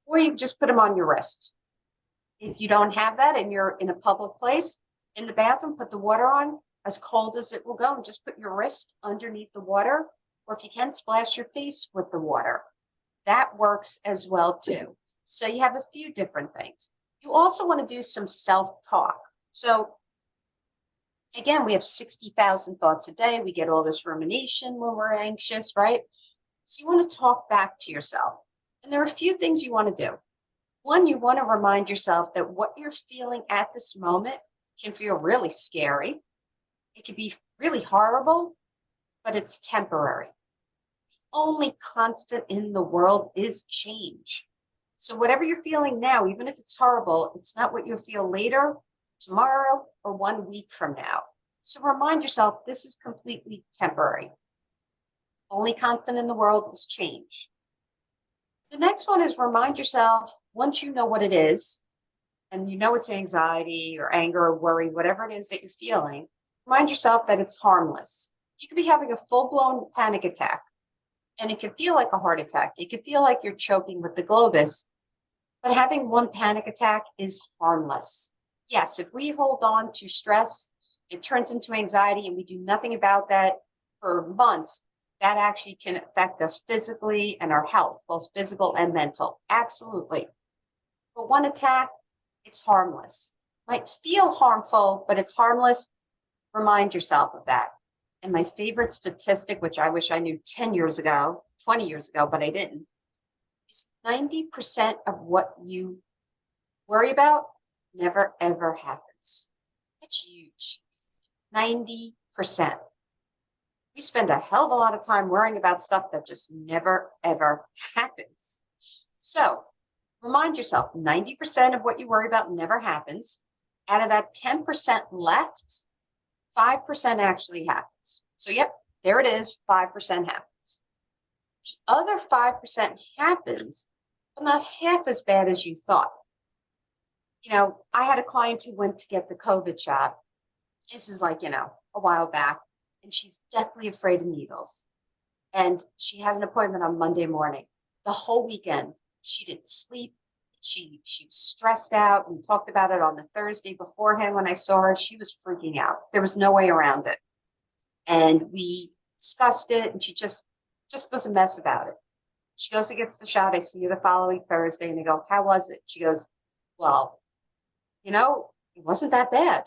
Or you can just put them on your wrist. If you don't have that and you're in a public place, in the bathroom, put the water on as cold as it will go and just put your wrist underneath the water. Or if you can, splash your face with the water. That works as well too. So you have a few different things. You also want to do some self-talk. So again, we have 60,000 thoughts a day. We get all this rumination when we're anxious, right? So you want to talk back to yourself. And there are a few things you want to do. One, you want to remind yourself that what you're feeling at this moment can feel really scary. It can be really horrible, but it's temporary. The only constant in the world is change. So whatever you're feeling now, even if it's horrible, it's not what you'll feel later, tomorrow, or 1 week from now. So remind yourself this is completely temporary. Only constant in the world is change. The next one is remind yourself, once you know what it is, and you know it's anxiety or anger or worry, whatever it is that you're feeling, remind yourself that it's harmless. You could be having a full-blown panic attack, and it can feel like a heart attack. It can feel like you're choking with the globus, but having one panic attack is harmless. Yes, if we hold on to stress, it turns into anxiety and we do nothing about that for months, that actually can affect us physically and our health, both physical and mental. Absolutely. But one attack, it's harmless. Might feel harmful, but it's harmless. Remind yourself of that. And my favorite statistic, which I wish I knew 10 years ago, 20 years ago, but I didn't, is 90% of what you worry about never, ever happens. That's huge. 90%. We spend a hell of a lot of time worrying about stuff that just never, ever happens. So remind yourself, 90% of what you worry about never happens. Out of that 10% left, 5% actually happens. So yep, there it is, 5% happens. The other 5% happens but not half as bad as you thought. You know, I had a client who went to get the COVID shot. This is like, a while back, and she's deathly afraid of needles. And she had an appointment on Monday morning. The whole weekend, she didn't sleep. She was stressed out. We talked about it on the Thursday beforehand when I saw her. She was freaking out. There was no way around it. And we discussed it, and she just was a mess about it. She goes and gets the shot. I see her the following Thursday, and I go, how was it? She goes, well, it wasn't that bad.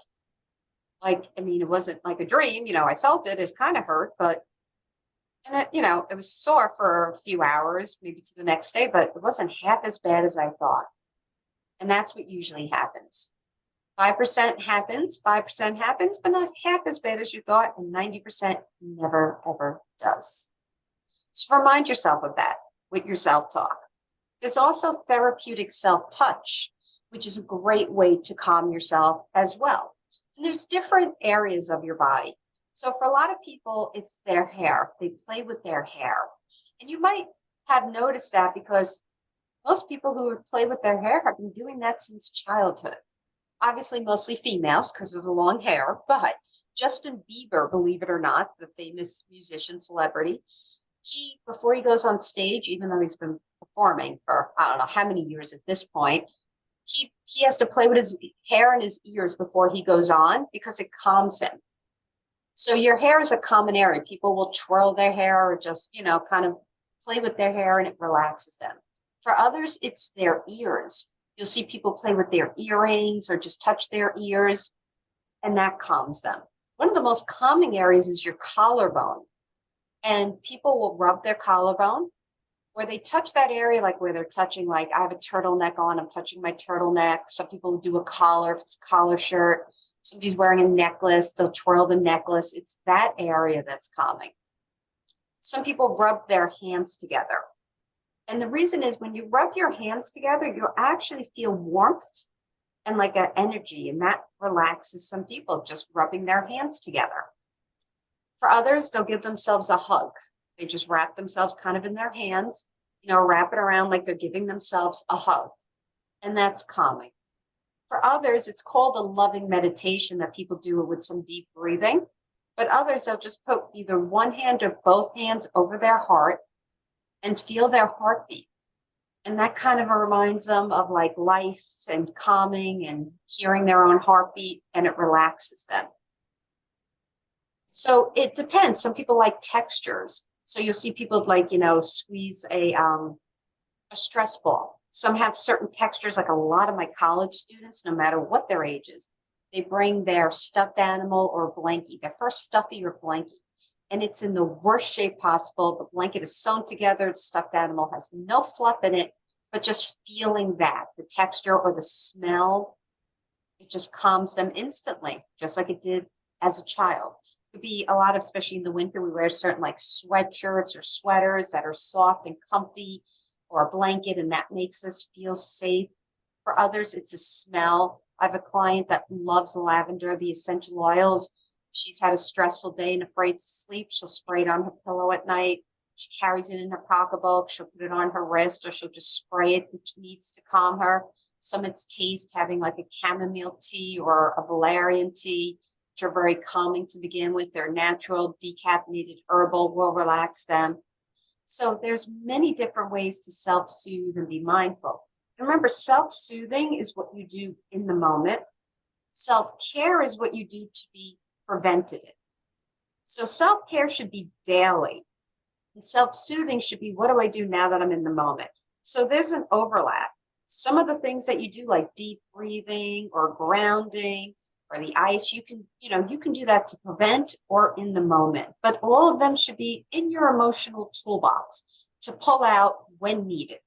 Like, I mean, it wasn't like a dream, I felt it. It kind of hurt, and it was sore for a few hours, maybe to the next day, but it wasn't half as bad as I thought. And that's what usually happens. 5% happens, 5% happens, but not half as bad as you thought, and 90% never, ever does. So remind yourself of that with your self-talk. There's also therapeutic self-touch, which is a great way to calm yourself as well. And there's different areas of your body. So for a lot of people, it's their hair. They play with their hair. And you might have noticed that because most people who play with their hair have been doing that since childhood. Obviously, mostly females because of the long hair, but Justin Bieber, believe it or not, the famous musician celebrity, before he goes on stage, even though he's been performing for I don't know how many years at this point, he has to play with his hair and his ears before he goes on because it calms him. So your hair is a common area. People will twirl their hair or just, kind of play with their hair and it relaxes them. For others, it's their ears. You'll see people play with their earrings or just touch their ears, and that calms them. One of the most calming areas is your collarbone. And people will rub their collarbone where they touch that area, like where they're touching, like I have a turtleneck on, I'm touching my turtleneck. Some people do a collar, if it's a collar shirt. Somebody's wearing a necklace, they'll twirl the necklace. It's that area that's calming. Some people rub their hands together. And the reason is when you rub your hands together, you'll actually feel warmth and like an energy, and that relaxes some people just rubbing their hands together. For others, they'll give themselves a hug. They just wrap themselves kind of in their hands, wrap it around like they're giving themselves a hug. And that's calming. For others, it's called a loving meditation that people do with some deep breathing. But others, they'll just put either one hand or both hands over their heart and feel their heartbeat. And that kind of reminds them of like life and calming and hearing their own heartbeat, and it relaxes them. So it depends. Some people like textures. So you'll see people like, squeeze a stress ball. Some have certain textures, like a lot of my college students, no matter what their age is, they bring their stuffed animal or blankie, their first stuffy or blankie. And it's in the worst shape possible. The blanket is sewn together. The stuffed animal has no fluff in it, but just feeling that, the texture or the smell, it just calms them instantly, just like it did as a child. It could be a lot of, especially in the winter, we wear certain like sweatshirts or sweaters that are soft and comfy, or a blanket, and that makes us feel safe. For others, it's a smell. I have a client that loves lavender, the essential oils. She's had a stressful day and afraid to sleep. She'll spray it on her pillow at night. She carries it in her pocketbook. She'll put it on her wrist, or she'll just spray it, which needs to calm her. Some it's taste, having like a chamomile tea or a valerian tea, which are very calming to begin with. They're natural, decaffeinated herbal, will relax them. So there's many different ways to self-soothe and be mindful. Remember, self-soothing is what you do in the moment. Self-care is what you do to be preventative. So self-care should be daily. And self-soothing should be, what do I do now that I'm in the moment? So there's an overlap. Some of the things that you do, like deep breathing or grounding or the ice, you can do that to prevent or in the moment. But all of them should be in your emotional toolbox to pull out when needed.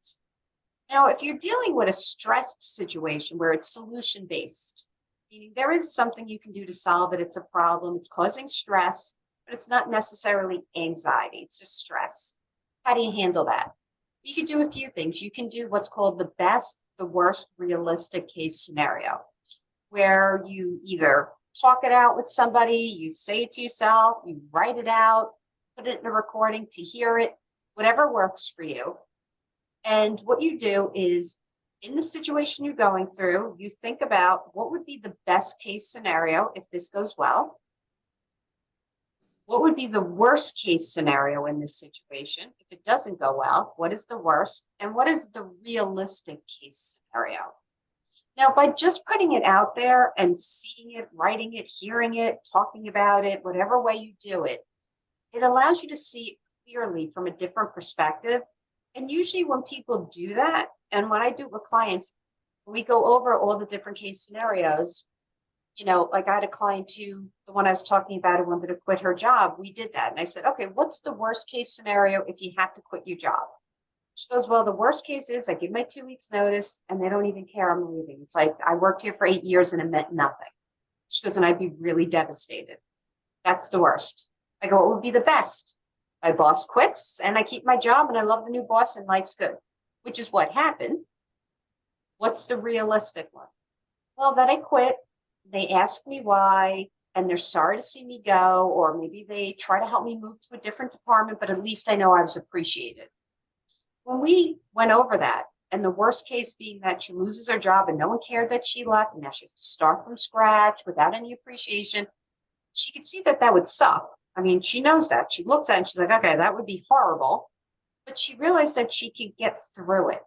Now, if you're dealing with a stressed situation where it's solution-based, meaning there is something you can do to solve it, it's a problem, it's causing stress, but it's not necessarily anxiety, it's just stress. How do you handle that? You can do a few things. You can do what's called the best, the worst realistic case scenario, where you either talk it out with somebody, you say it to yourself, you write it out, put it in a recording to hear it, whatever works for you. And what you do is, in the situation you're going through, you think about what would be the best case scenario if this goes well. What would be the worst case scenario in this situation? If it doesn't go well, what is the worst? And what is the realistic case scenario? Now, by just putting it out there and seeing it, writing it, hearing it, talking about it, whatever way you do it, it allows you to see it clearly from a different perspective. And usually when people do that, and when I do it with clients, we go over all the different case scenarios. You know, like I had a client who, the one I was talking about, who wanted to quit her job. We did that. And I said, okay, what's the worst case scenario if you have to quit your job? She goes, well, the worst case is I give my 2 weeks notice and they don't even care I'm leaving. It's like, I worked here for 8 years and it meant nothing. She goes, and I'd be really devastated. That's the worst. I go, what would be the best? My boss quits and I keep my job and I love the new boss and life's good, which is what happened. What's the realistic one? Well, that I quit. They ask me why, and they're sorry to see me go, or maybe they try to help me move to a different department, but at least I know I was appreciated. When we went over that, and the worst case being that she loses her job and no one cared that she left, and now she has to start from scratch without any appreciation, she could see that that would suck. I mean, she knows that. She looks at it and she's like, okay, that would be horrible. But she realized that she could get through it.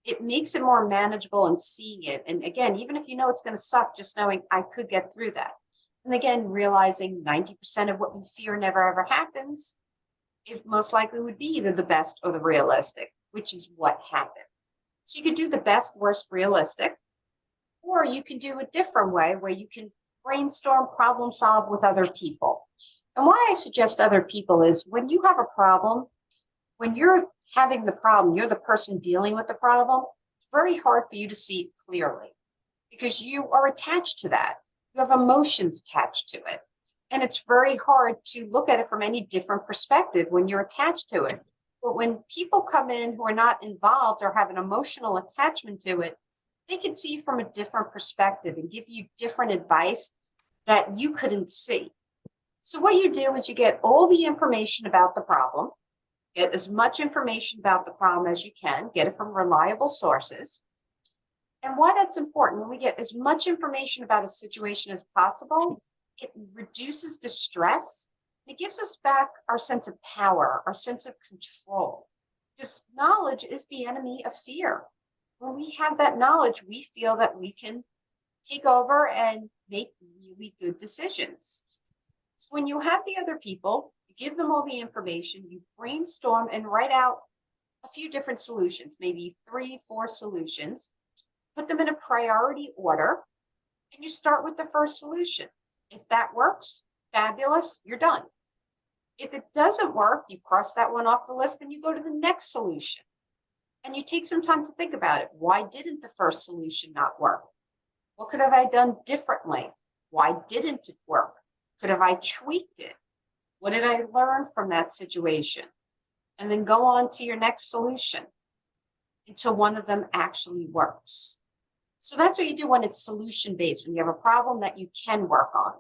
It makes it more manageable and seeing it. And again, even if you know it's going to suck, just knowing I could get through that. And again, realizing 90% of what you fear never ever happens, it most likely would be either the best or the realistic, which is what happened. So you could do the best, worst, realistic, or you can do a different way where you can brainstorm, problem solve with other people. And why I suggest other people is when you have a problem, when you're having the problem, you're the person dealing with the problem, it's very hard for you to see it clearly because you are attached to that. You have emotions attached to it. And it's very hard to look at it from any different perspective when you're attached to it. But when people come in who are not involved or have an emotional attachment to it, they can see from a different perspective and give you different advice that you couldn't see. So what you do is you get all the information about the problem, get as much information about the problem as you can, get it from reliable sources. And why that's important, when we get as much information about a situation as possible, it reduces the stress. It gives us back our sense of power, our sense of control. Because knowledge is the enemy of fear. When we have that knowledge, we feel that we can take over and make really good decisions. So when you have the other people, you give them all the information, you brainstorm and write out a few different solutions, maybe 3, 4 solutions, put them in a priority order, and you start with the first solution. If that works, fabulous, you're done. If it doesn't work, you cross that one off the list and you go to the next solution. And you take some time to think about it. Why didn't the first solution not work? What could have I done differently? Why didn't it work? Could have I tweaked it? What did I learn from that situation? And then go on to your next solution until one of them actually works. So that's what you do when it's solution-based, when you have a problem that you can work on.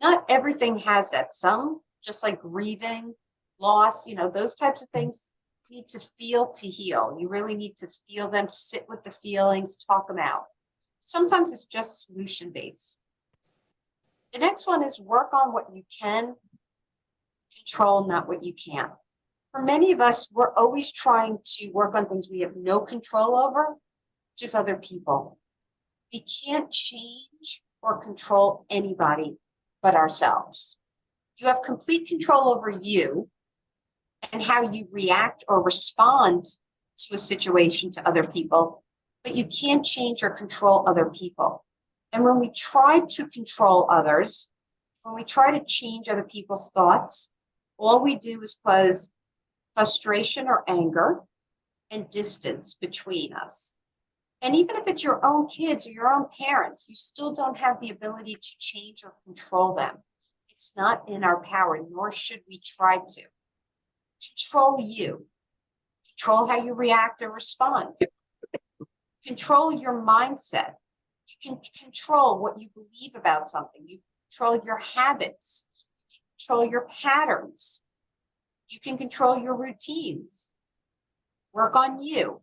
Not everything has that. Some, just like grieving, loss, those types of things need to feel to heal. You really need to feel them, sit with the feelings, talk them out. Sometimes it's just solution-based. The next one is work on what you can control, not what you can't. For many of us, we're always trying to work on things we have no control over, which is other people. We can't change or control anybody but ourselves. You have complete control over you and how you react or respond to a situation to other people, but you can't change or control other people. And when we try to control others, when we try to change other people's thoughts, all we do is cause frustration or anger and distance between us. And even if it's your own kids or your own parents, you still don't have the ability to change or control them. It's not in our power, nor should we try to. Control you. Control how you react or respond. Control your mindset. You can control what you believe about something. You control your habits. You can control your patterns. You can control your routines. Work on you.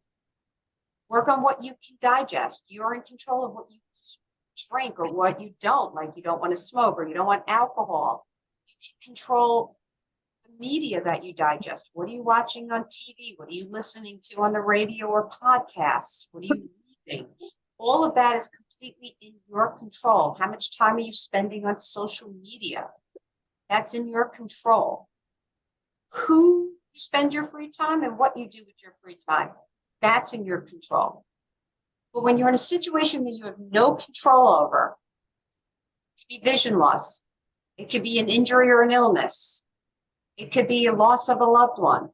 Work on what you can digest. You're in control of what you eat, drink, or what you don't. Like you don't want to smoke or you don't want alcohol. You can control the media that you digest. What are you watching on TV? What are you listening to on the radio or podcasts? What are you reading? All of that is completely in your control. How much time are you spending on social media? That's in your control. Who you spend your free time and what you do with your free time, that's in your control. But when you're in a situation that you have no control over, it could be vision loss, it could be an injury or an illness, it could be a loss of a loved one,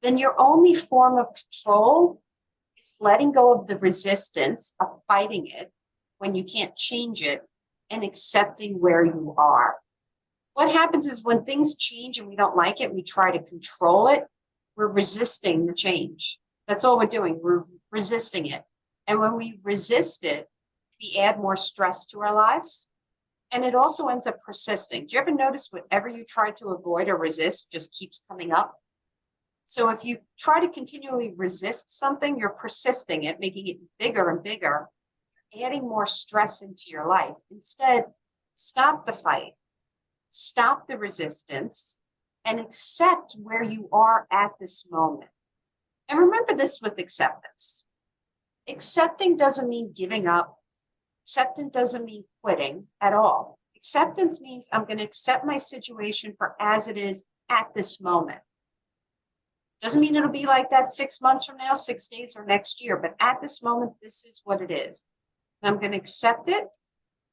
then your only form of control is letting go of the resistance of fighting it when you can't change it and accepting where you are. What happens is when things change and we don't like it, we try to control it, we're resisting the change. That's all we're doing, we're resisting it. And when we resist it, we add more stress to our lives. And it also ends up persisting. Do you ever notice whatever you try to avoid or resist just keeps coming up? So if you try to continually resist something, you're persisting it, making it bigger and bigger, adding more stress into your life. Instead, stop the fight, stop the resistance, and accept where you are at this moment. And remember this with acceptance. Accepting doesn't mean giving up. Acceptance doesn't mean quitting at all. Acceptance means I'm going to accept my situation for as it is at this moment. Doesn't mean it'll be like that 6 months from now, 6 days, or next year, but at this moment, this is what it is. And I'm going to accept it,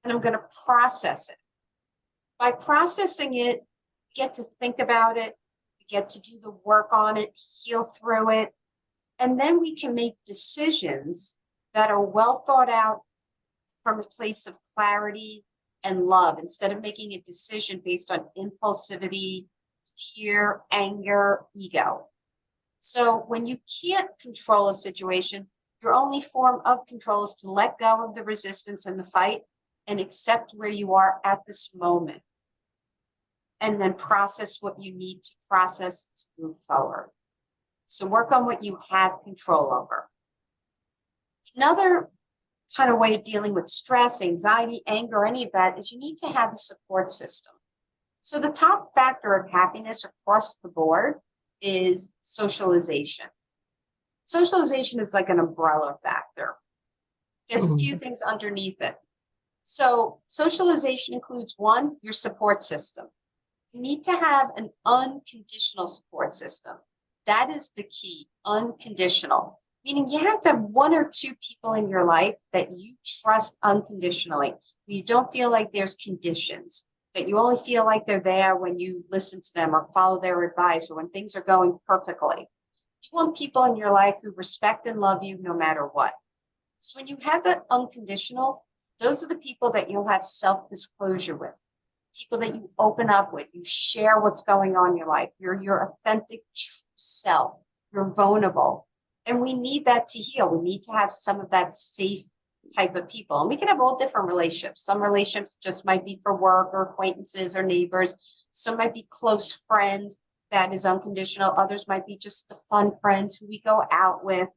and I'm going to process it. By processing it, we get to think about it, we get to do the work on it, heal through it, and then we can make decisions that are well thought out from a place of clarity and love, instead of making a decision based on impulsivity, fear, anger, ego. So when you can't control a situation, your only form of control is to let go of the resistance and the fight and accept where you are at this moment. And then process what you need to process to move forward. So work on what you have control over. Another kind of way of dealing with stress, anxiety, anger, any of that is you need to have a support system. So the top factor of happiness across the board is socialization. Socialization is like an umbrella factor. There's a few things underneath it. So socialization includes one, your support system. You need to have an unconditional support system. That is the key, unconditional. Meaning you have to have one or two people in your life that you trust unconditionally. You don't feel like there's conditions, that you only feel like they're there when you listen to them or follow their advice or when things are going perfectly. You want people in your life who respect and love you no matter what. So when you have that unconditional, those are the people that you'll have self-disclosure with, people that you open up with, you share what's going on in your life. You're your authentic true self. You're vulnerable. And we need that to heal. We need to have some of that safe type of people. And we can have all different relationships. Some relationships just might be for work or acquaintances or neighbors. Some might be close friends. That is unconditional. Others might be just the fun friends who we go out with.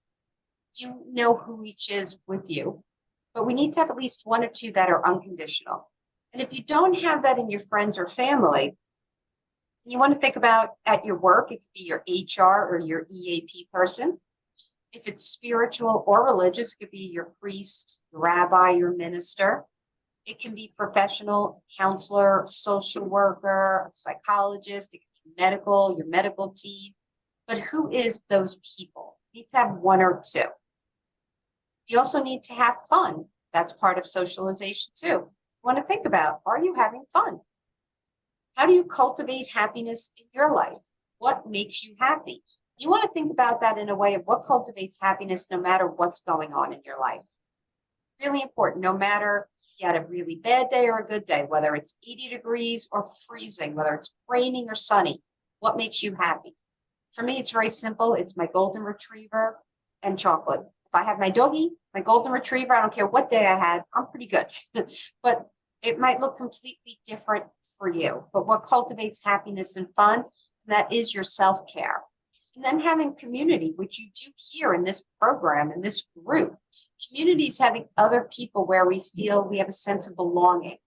You know who each is with you. But we need to have at least one or two that are unconditional. And if you don't have that in your friends or family, you want to think about at your work, it could be your HR or your EAP person. If it's spiritual or religious, it could be your priest, your rabbi, your minister. It can be professional, counselor, social worker, psychologist, it can be medical, your medical team. But who is those people? You need to have one or two. You also need to have fun. That's part of socialization too. You want to think about, are you having fun? How do you cultivate happiness in your life? What makes you happy? You want to think about that in a way of what cultivates happiness no matter what's going on in your life. Really important, no matter if you had a really bad day or a good day, whether it's 80 degrees or freezing, whether it's raining or sunny, what makes you happy? For me, it's very simple. It's my golden retriever and chocolate. If I have my doggie, my golden retriever, I don't care what day I had, I'm pretty good. But it might look completely different for you. But what cultivates happiness and fun, that is your self-care. And then having community, which you do here in this program, in this group. Community is having other people where we feel we have a sense of belonging,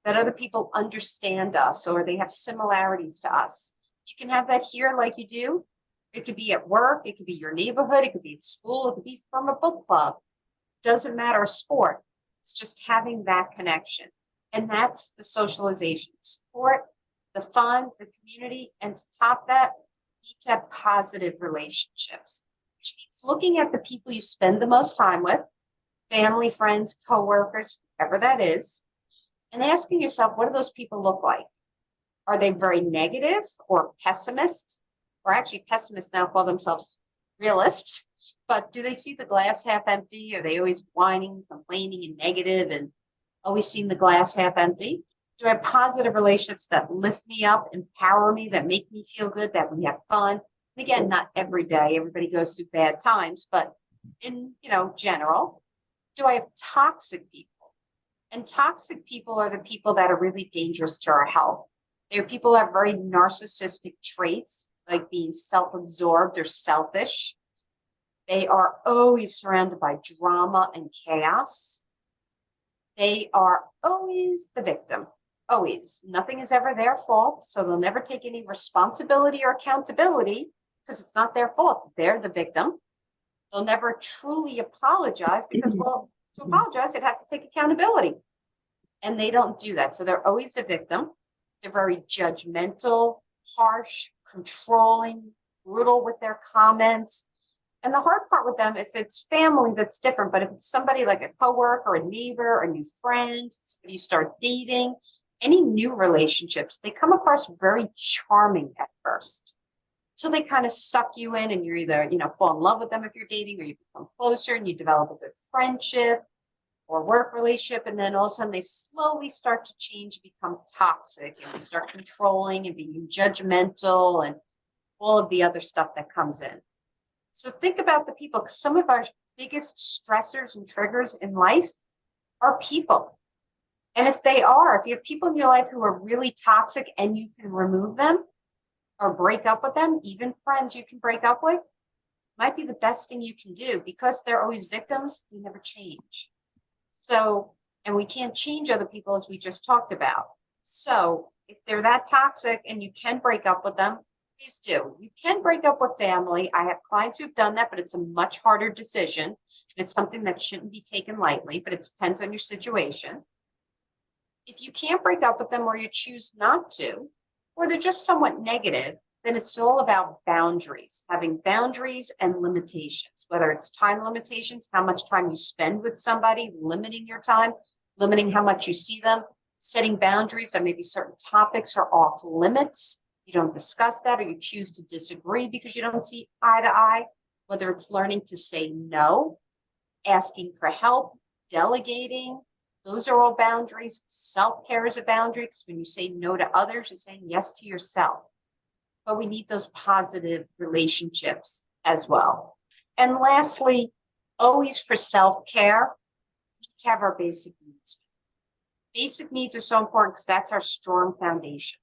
that other people understand us or they have similarities to us. You can have that here like you do. It could be at work, it could be your neighborhood, it could be at school, it could be from a book club. Doesn't matter a sport. It's just having that connection. And that's the socialization, support, the fun, the community, and to top that, you need to have positive relationships, which means looking at the people you spend the most time with, family, friends, coworkers, whoever that is, and asking yourself, what do those people look like? Are they very negative or pessimist? Or actually pessimists now call themselves realists, but do they see the glass half empty? Are they always whining, complaining, and negative and always seeing the glass half empty? Do I have positive relationships that lift me up, empower me, that make me feel good, that we have fun? And again, not every day, everybody goes through bad times, but in, general, do I have toxic people? And toxic people are the people that are really dangerous to our health. They're people that have very narcissistic traits, like being self-absorbed or selfish. They are always surrounded by drama and chaos. They are always the victim, always. Nothing is ever their fault, so they'll never take any responsibility or accountability because it's not their fault. They're the victim. They'll never truly apologize because, well, to apologize, they'd have to take accountability. And they don't do that. So they're always a victim. They're very judgmental, harsh, controlling, brutal with their comments. And the hard part with them, if it's family, that's different. But if it's somebody like a coworker, a neighbor, a new friend, somebody you start dating, any new relationships, they come across very charming at first. So they kind of suck you in and you're either, fall in love with them if you're dating, or you become closer and you develop a good friendship or work relationship, and then all of a sudden they slowly start to change and become toxic, and they start controlling and being judgmental and all of the other stuff that comes in. So think about the people, because some of our biggest stressors and triggers in life are people. And if you have people in your life who are really toxic and you can remove them or break up with them, even friends you can break up with, might be the best thing you can do, because they're always victims, they never change. So, and we can't change other people, as we just talked about. So if they're that toxic and you can break up with them, please do. You can break up with family. I have clients who've done that, but it's a much harder decision. And it's something that shouldn't be taken lightly, but it depends on your situation. If you can't break up with them, or you choose not to, or they're just somewhat negative, then it's all about boundaries, having boundaries and limitations, whether it's time limitations, how much time you spend with somebody, limiting your time, limiting how much you see them, setting boundaries that maybe certain topics are off limits. You don't discuss that, or you choose to disagree because you don't see eye to eye, whether it's learning to say no, asking for help, delegating. Those are all boundaries. Self-care is a boundary, because when you say no to others, you're saying yes to yourself. But we need those positive relationships as well. And lastly, always for self-care, we need to have our basic needs. Basic needs are so important because that's our strong foundation.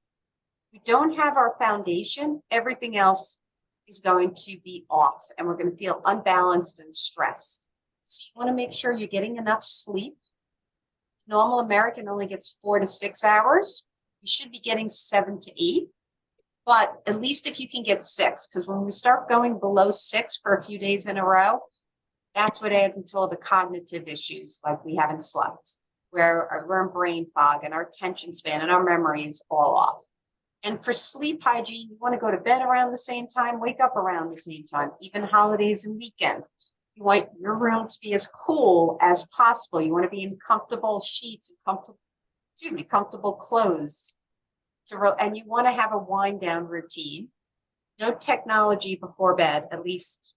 If we don't have our foundation, everything else is going to be off, and we're going to feel unbalanced and stressed. So you want to make sure you're getting enough sleep. Normal American only gets 4 to 6 hours. You should be getting 7 to 8. But at least if you can get 6, because when we start going below 6 for a few days in a row, that's what adds into all the cognitive issues, like we haven't slept, where we're in brain fog and our attention span and our memory is all off. And for sleep hygiene, you want to go to bed around the same time, wake up around the same time, even holidays and weekends. You want your room to be as cool as possible. You want to be in comfortable sheets and comfortable clothes. And you want to have a wind down routine. No technology before bed, at least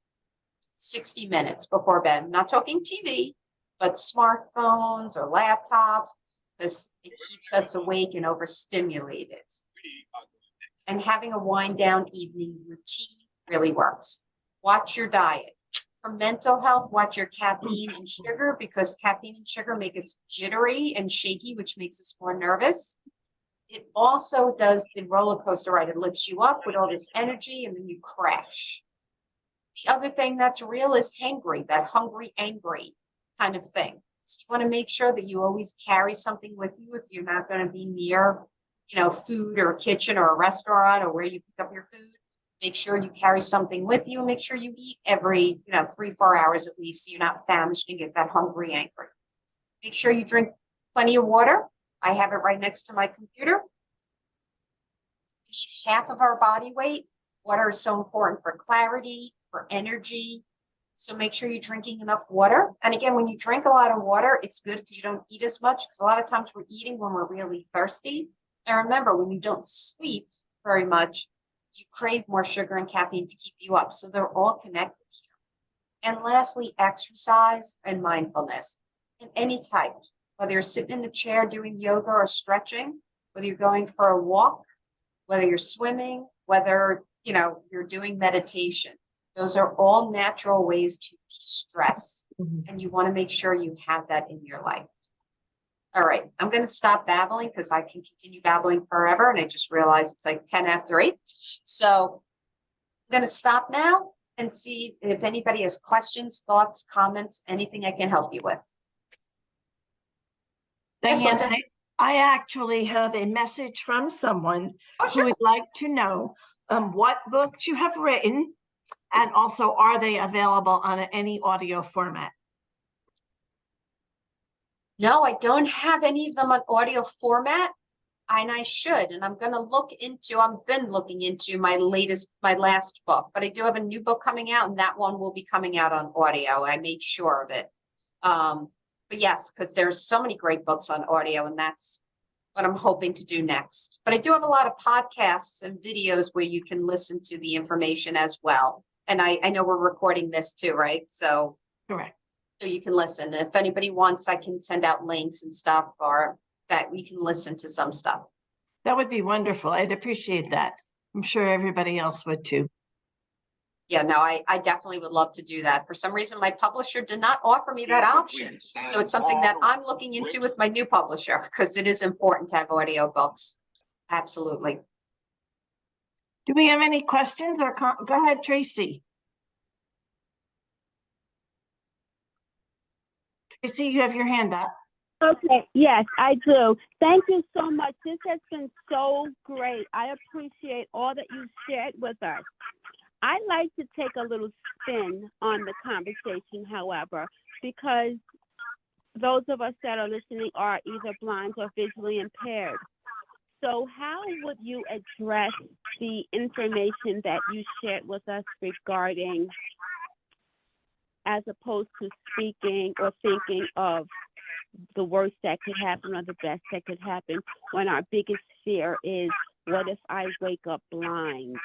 60 minutes before bed. I'm not talking TV, but smartphones or laptops, because it keeps us awake and overstimulated. And having a wind down evening routine really works. Watch your diet. For mental health, watch your caffeine and sugar, because caffeine and sugar make us jittery and shaky, which makes us more nervous. It also does the roller coaster ride. It lifts you up with all this energy and then you crash. The other thing that's real is hangry, that hungry, angry kind of thing. So you want to make sure that you always carry something with you if you're not going to be near, food or a kitchen or a restaurant or where you pick up your food. Make sure you carry something with you and make sure you eat every, 3-4 hours at least, so you're not famished and get that hungry, angry. Make sure you drink plenty of water. I have it right next to my computer. We need half of our body weight. Water is so important for clarity, for energy. So make sure you're drinking enough water. And again, when you drink a lot of water, it's good because you don't eat as much, because a lot of times we're eating when we're really thirsty. And remember, when you don't sleep very much, you crave more sugar and caffeine to keep you up. So they're all connected here. And lastly, exercise and mindfulness in any type, whether you're sitting in a chair doing yoga or stretching, whether you're going for a walk, whether you're swimming, whether, you're doing meditation. Those are all natural ways to de-stress. And you want to make sure you have that in your life. All right, I'm going to stop babbling because I can continue babbling forever. And I just realized it's like 10 after 8. So I'm going to stop now and see if anybody has questions, thoughts, comments, anything I can help you with. Yes, Diane, Linda. I actually have a message from someone Oh, who sure. would like to know what books you have written, and also are they available on any audio format? No, I don't have any of them on audio format, and I should. And I'm going to I've been looking into my last book, but I do have a new book coming out, and that one will be coming out on audio. I made sure of it. But yes, because there's so many great books on audio, and that's what I'm hoping to do next. But I do have a lot of podcasts and videos where you can listen to the information as well. And I know we're recording this too, right? So Correct. So you can listen. If anybody wants, I can send out links and stuff, or that we can listen to some stuff. That would be wonderful. I'd appreciate that. I'm sure everybody else would too. Yeah, no, I definitely would love to do that. For some reason, my publisher did not offer me that option. So it's something that I'm looking into with my new publisher, because it is important to have audio books. Absolutely. Do we have any questions or go ahead, Tracy? Tracy, you have your hand up. Okay, yes, I do. Thank you so much. This has been so great. I appreciate all that you shared with us. I like to take a little spin on the conversation, however, because those of us that are listening are either blind or visually impaired. So how would you address the information that you shared with us regarding, as opposed to speaking or thinking of the worst that could happen or the best that could happen, when our biggest fear is, what if I wake up blind?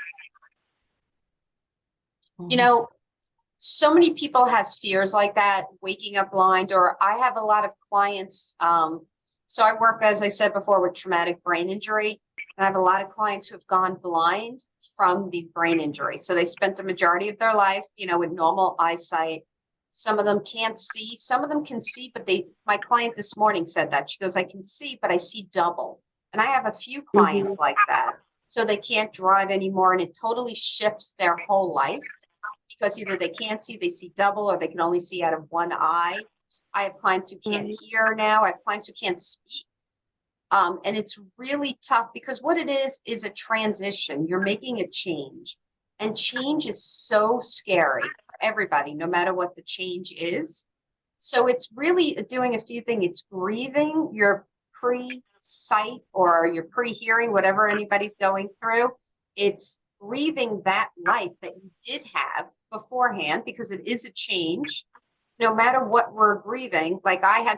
So many people have fears like that, waking up blind, or I have a lot of clients. So I work, as I said before, with traumatic brain injury, and I have a lot of clients who have gone blind from the brain injury. So they spent the majority of their life, with normal eyesight. Some of them can't see, some of them can see, but my client this morning said that. She goes, I can see, but I see double. And I have a few clients like that. So they can't drive anymore, and it totally shifts their whole life, because either they can't see, they see double, or they can only see out of one eye. I have clients who can't hear now. I have clients who can't speak. And it's really tough, because what it is a transition. You're making a change, and change is so scary for everybody, no matter what the change is. So it's really doing a few things. It's grieving your pre-sight or your pre-hearing, whatever anybody's going through. It's grieving that life that you did have beforehand, because it is a change. No matter what we're grieving, like I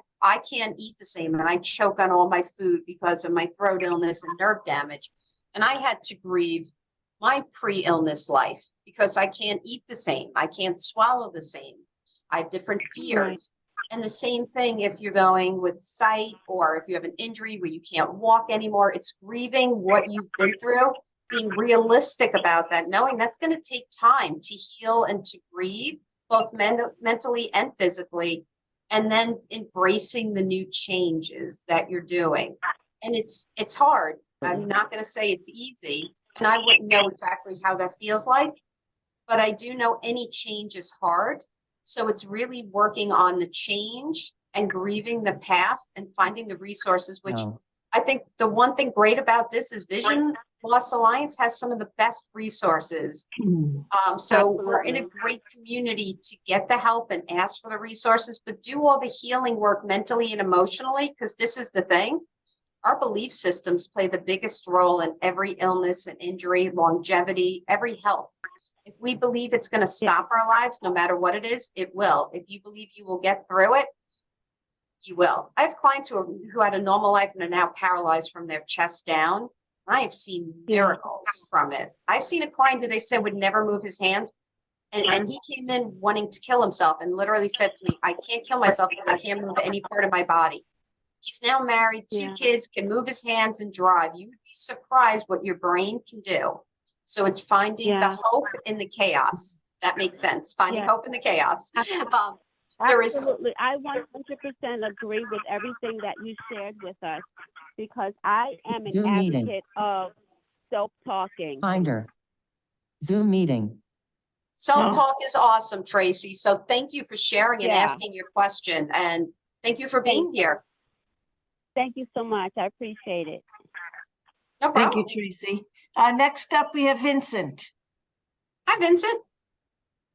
can't eat the same, and I choke on all my food because of my throat illness and nerve damage. And I had to grieve my pre-illness life, because I can't eat the same. I can't swallow the same. I have different fears. And the same thing if you're going with sight, or if you have an injury where you can't walk anymore. It's grieving what you've been through, being realistic about that, knowing that's going to take time to heal and to grieve, both mentally and physically, and then embracing the new changes that you're doing. And it's hard. I'm not going to say it's easy, and I wouldn't know exactly how that feels like, but I do know any change is hard. So it's really working on the change and grieving the past and finding the resources, which I think the one thing great about this is Vision Loss Alliance has some of the best resources. So we're in a great community to get the help and ask for the resources, but do all the healing work mentally and emotionally, because this is the thing. Our belief systems play the biggest role in every illness and injury, longevity, every health. If we believe it's going to stop our lives, no matter what it is, it will. If you believe you will get through it, you will. I have clients who had a normal life and are now paralyzed from their chest down. I have seen miracles from it. I've seen a client who they said would never move his hands. And he came in wanting to kill himself and literally said to me, I can't kill myself because I can't move any part of my body. He's now married, 2 kids, can move his hands and drive. You'd be surprised what your brain can do. So it's finding the hope in the chaos. That makes sense. Finding hope in the chaos. There is Absolutely. I 100% agree with everything that you shared with us, because I am an Zoom meeting. advocate of self-talking. Finder. Zoom meeting. self-talk is awesome, Tracy. So thank you for sharing and asking your question. And thank you for being here. Thank you so much. I appreciate it. No Thank problem. you, Tracy. Next up, we have Vincent. Hi, Vincent.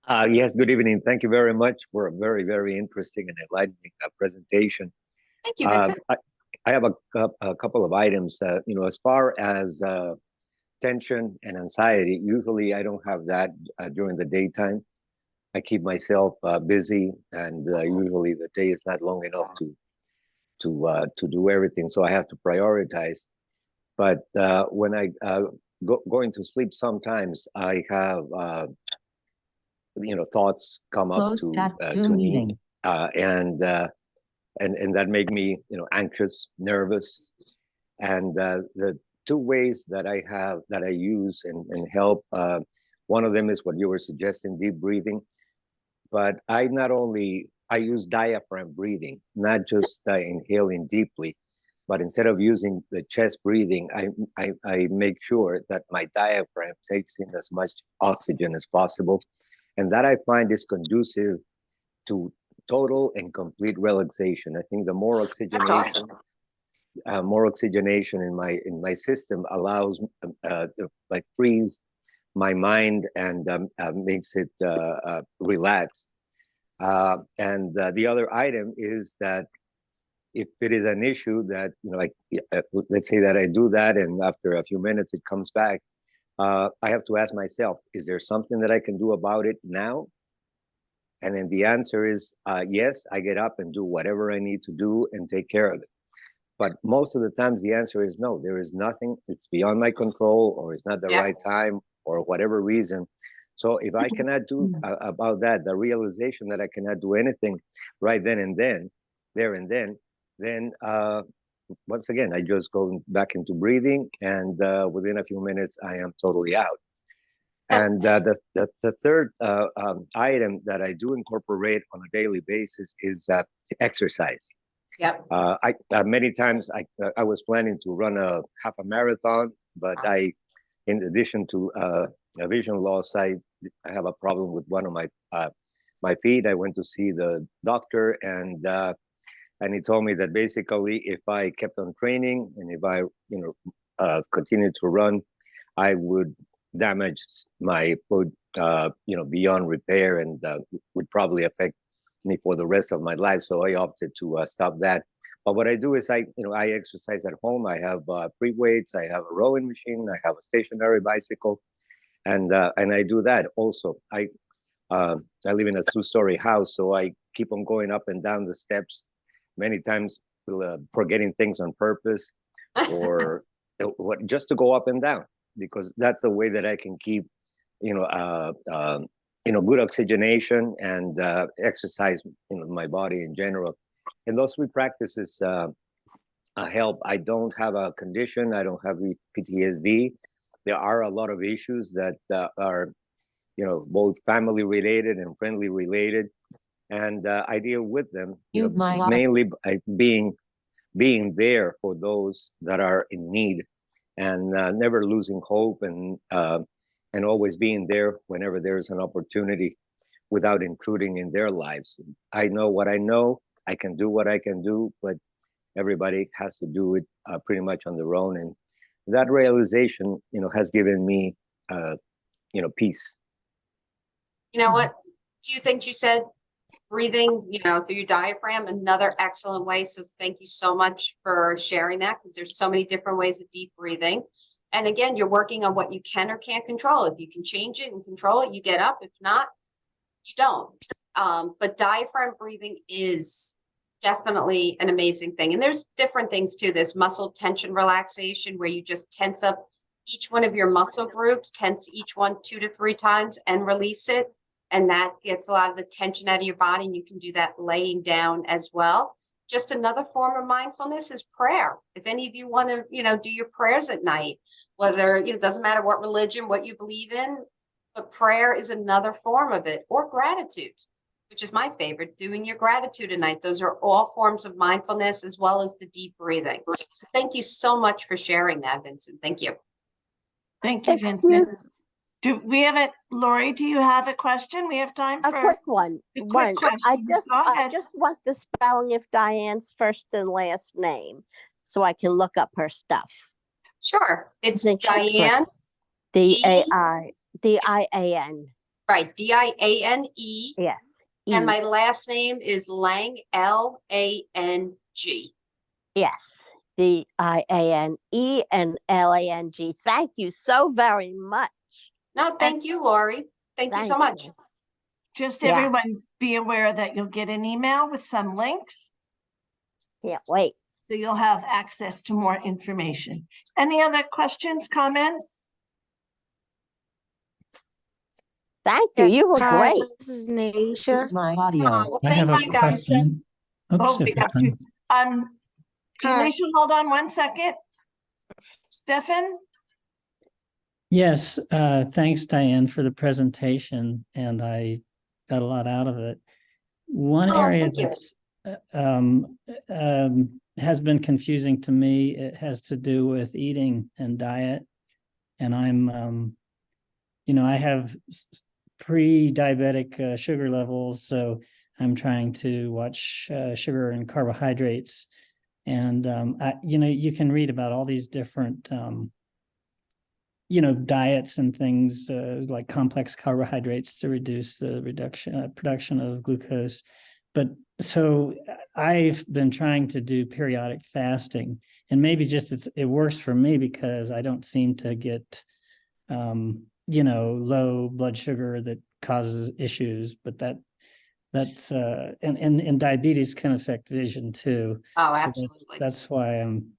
Yes, good evening. Thank you very much for a very, very interesting and enlightening presentation. Thank you, Vincent. I have a couple of items. As far as tension and anxiety, usually I don't have that during the daytime. I keep myself busy, and usually the day is not long enough to do everything. So I have to prioritize. But when I going to sleep, sometimes I have thoughts come up to me, and that make me anxious, nervous. And the 2 ways that I use and help, one of them is what you were suggesting, deep breathing. But I use diaphragm breathing, not just inhaling deeply, but instead of using the chest breathing, I make sure that my diaphragm takes in as much oxygen as possible. And that I find is conducive to total and complete relaxation. I think the more oxygenation, in my system allows frees my mind and makes it relaxed. And the other item is that if it is an issue that let's say that I do that, and after a few minutes it comes back, I have to ask myself, is there something that I can do about it now? And then the answer is yes. I get up and do whatever I need to do and take care of it. But most of the times the answer is no, there is nothing. It's beyond my control, or it's not the right time, or whatever reason. So if I cannot do about that, the realization that I cannot do anything right then and then, then once again, I just go back into breathing, and within a few minutes, I am totally out. And the third item that I do incorporate on a daily basis is exercise. Yep. Many times I was planning to run a half a marathon, but in addition to a vision loss, I have a problem with one of my feet. I went to see the doctor, and he told me that basically if I kept on training and if I continued to run, I would damage my foot beyond repair, and would probably affect me for the rest of my life. So I opted to stop that. But what I do is I exercise at home. I have free weights. I have a rowing machine. I have a stationary bicycle, and I do that also. I live in a 2-story house, so I keep on going up and down the steps, many times forgetting things on purpose, or just to go up and down, because that's the way that I can keep good oxygenation and exercise my body in general. And those 3 practices help. I don't have a condition. I don't have PTSD. There are a lot of issues that are both family related and friendly related, and I deal with them mainly by being there for those that are in need, and never losing hope, and and always being there whenever there's an opportunity without intruding in their lives. I know what I know, I can do what I can do, but everybody has to do it pretty much on their own. And that realization, has given me, peace. You know what? A few things you said, breathing, through your diaphragm, another excellent way. So thank you so much for sharing that, because there's so many different ways of deep breathing. And again, you're working on what you can or can't control. If you can change it and control it, you get up. If not, you don't. But diaphragm breathing is definitely an amazing thing. And there's different things too. There's muscle tension relaxation, where you just tense up each one of your muscle groups, tense each one 2 to 3 times and release it. And that gets a lot of the tension out of your body. And you can do that laying down as well. Just another form of mindfulness is prayer. If any of you want to, do your prayers at night, whether, it doesn't matter what religion, what you believe in, but prayer is another form of it, or gratitude, which is my favorite, doing your gratitude at night. Those are all forms of mindfulness, as well as the deep breathing. So thank you so much for sharing that, Vincent. Thank you. Thank you, Vincent. Excuse Do we have it, Lori? Do you have a question? We have time a for quick one. a quick One. I question. just, Go ahead. just want the spelling of Diane's first and last name, so I can look up her stuff. Sure. It's Think she's Diane, Diane. right, Diane. Yes. And E. my last name is Lang, Lang. Yes. Diane and Lang. Thank you so very much. No, thank you, Lori. Thank you so much. you. Just Yeah. everyone be aware that you'll get an email with some links, Can't wait. so you'll have access to more information. Any other questions, comments? Thank you. You were Hi, great. this is Naisha. My audio. Well, I have thank a you guys. question. Oops, Oh, we if I have can. to. Hi. Alicia, hold on 1 second. Stefan? Yes, thanks, Diane, for the presentation, and I got a lot out of it. One Oh, area thank you. that's has been confusing to me, it has to do with eating and diet. And I'm, I have pre-diabetic sugar levels, so I'm trying to watch sugar and carbohydrates. And, you can read about all these different, diets and things like complex carbohydrates to reduce the production of glucose. But so I've been trying to do periodic fasting, and maybe just it works for me because I don't seem to get, low blood sugar that causes issues, but that's and diabetes can affect vision too. Oh, So absolutely. that's why I'm,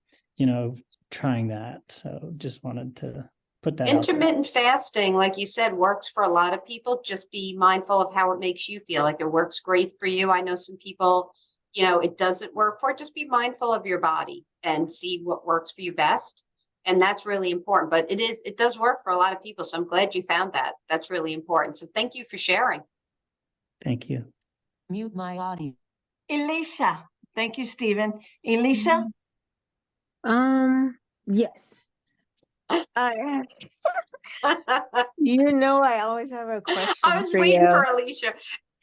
trying that. So just wanted to put that out there. Intermittent fasting, like you said, works for a lot of people. Just be mindful of how it makes you feel. Like, it works great for you. I know some people, it doesn't work for. Just be mindful of your body and see what works for you best. And that's really important. But it does work for a lot of people. So I'm glad you found that. That's really important. So thank you for sharing. Thank you. Mute my audio. Alicia. Thank you, Stephen. Alicia? Yes. I I always have a question I was for waiting you. for Alicia.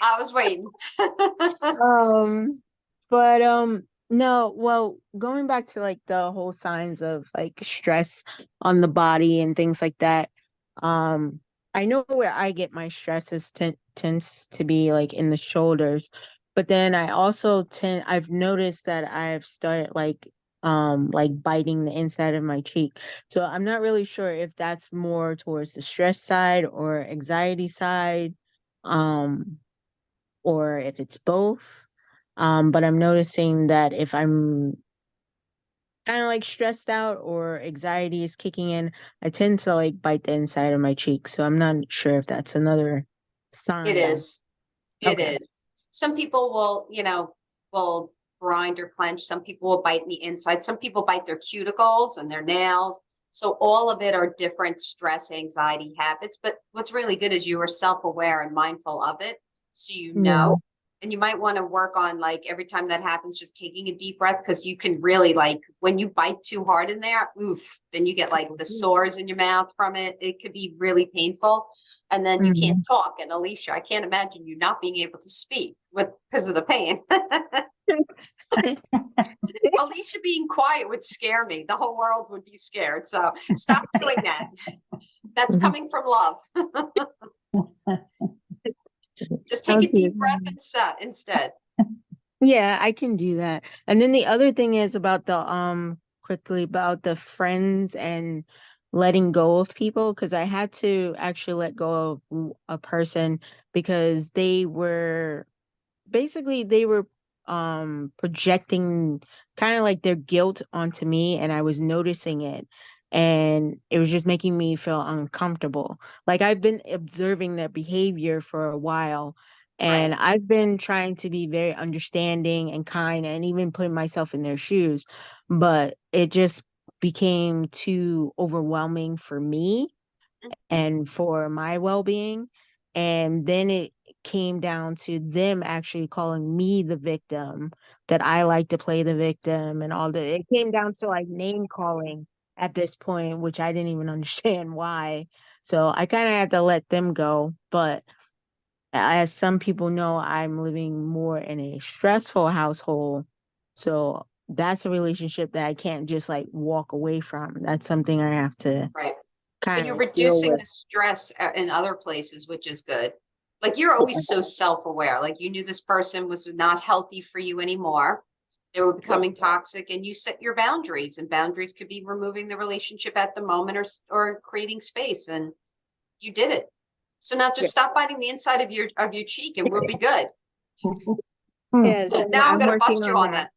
I was waiting. No, well, going back to like the whole signs of like stress on the body and things like that. I know where I get my stress tends to be like in the shoulders, but then I've noticed that I've started like biting the inside of my cheek. So I'm not really sure if that's more towards the stress side or anxiety side, or if it's both. But I'm noticing that if I'm kind of like stressed out or anxiety is kicking in, I tend to like bite the inside of my cheek. So I'm not sure if that's another sign. It is. It Okay. is. Some people will grind or clench. Some people will bite in the inside. Some people bite their cuticles and their nails. So all of it are different stress, anxiety habits. But what's really good is you are self-aware and mindful of it. So you know. And you might want to work on, like, every time that happens, just taking a deep breath, because you can really, like, when you bite too hard in there, oof, then you get like the sores in your mouth from it. It could be really painful. And then you can't talk. And Alicia, I can't imagine you not being able to speak because of the pain. Alicia being quiet would scare me. The whole world would be scared. So stop doing that. That's coming from love. Just take a deep breath instead. Yeah, I can do that. And then the other thing is about the quickly about the friends and letting go of people, because I had to actually let go of a person because they were projecting kind of like their guilt onto me, and I was noticing it, and it was just making me feel uncomfortable. Like, I've been observing their behavior for a while, and Right. I've been trying to be very understanding and kind and even putting myself in their shoes, but it just became too overwhelming for me and for my well-being. And then it came down to them actually calling me the victim, that I like to play the victim and all that. It came down to like name calling at this point, which I didn't even understand why. So I kind of had to let them go. But as some people know, I'm living more in a stressful household. So that's a relationship that I can't just like walk away from. That's something I have to Right. kind And of you're deal reducing with. the stress in other places, which is good. Like, you're always so self-aware. Like, you knew this person was not healthy for you anymore. They were becoming toxic, and you set your boundaries, and boundaries could be removing the relationship at the moment, or creating space, and you did it. So now just stop biting the inside of your cheek and we'll be good. Yes, and Now I'm I'm gonna working bust you on on that.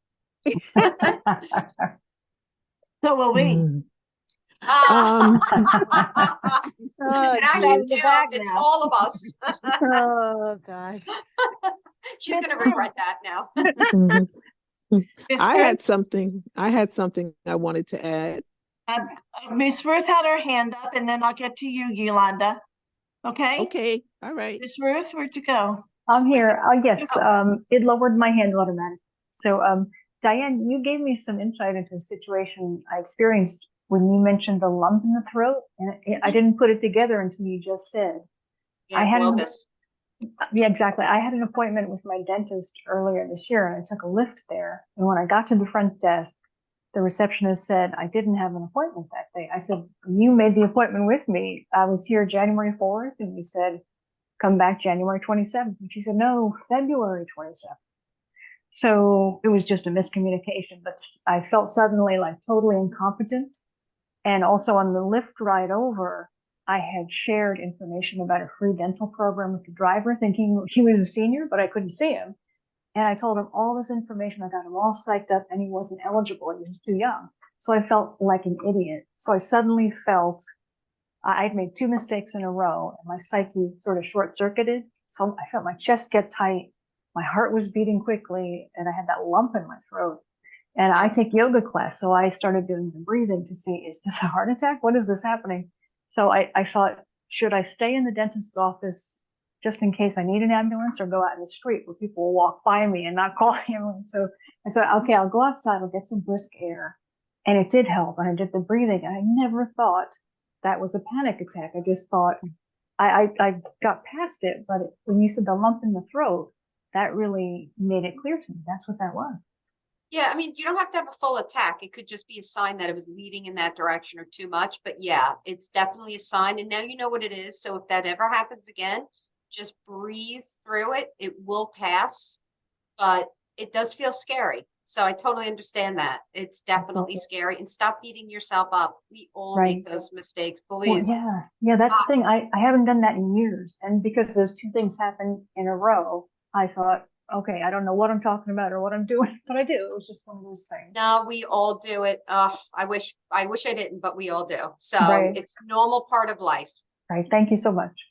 that. So will we. Oh, And I Pat do in the too. back It's now. all of us. oh God. She's Miss gonna Ruth. regret that now. Miss I Ruth, had something. I had something I wanted to add. Miss Ruth had her hand up, and then I'll get to you, Yolanda. Okay? Okay, all right. Miss Ruth, where'd you go? I'm here. Yes, it lowered my hand automatically. So, Diane, you gave me some insight into a situation I experienced when you mentioned the lump in the throat, and I didn't put it together until you just said. I Yeah, had Globus. Yeah, exactly. I had an appointment with my dentist earlier this year, and I took a lift there. And when I got to the front desk, the receptionist said I didn't have an appointment that day. I said, "You made the appointment with me. I was here January 4th, and you said come back January 27th." And she said, "No, February 27th." So it was just a miscommunication, but I felt suddenly like totally incompetent. And also on the lift ride over, I had shared information about a free dental program with the driver, thinking he was a senior, but I couldn't see him. And I told him all this information. I got him all psyched up, and he wasn't eligible. He was too young. So I felt like an idiot. So I suddenly felt I'd made two mistakes in a row, and my psyche sort of short circuited. So I felt my chest get tight. My heart was beating quickly, and I had that lump in my throat. And I take yoga class, so I started doing the breathing to see, is this a heart attack? What is this happening? So I thought, should I stay in the dentist's office just in case I need an ambulance, or go out in the street where people will walk by me and not call the ambulance? So I said, okay, I'll go outside, I'll get some brisk air. And it did help. And I did the breathing, and I never thought that was a panic attack. I just thought I got past it. But when you said the lump in the throat, that really made it clear to me. That's what that was. Yeah, I mean, you don't have to have a full attack. It could just be a sign that it was leading in that direction or too much. But yeah, it's definitely a sign. And now you know what it is. So if that ever happens again, just breathe through it. It will pass, but it does feel scary. So I totally understand that. It's definitely scary. And stop beating yourself up. We all make those mistakes, Well, please. yeah, that's the thing. I haven't done that in years. And because those two things happened in a row, I thought, okay, I don't know what I'm talking about or what I'm doing, but I do. It was just one of those things. No, we all do it. I wish I didn't, but we all do. So Right. it's a normal part of life. Right. Thank you so much.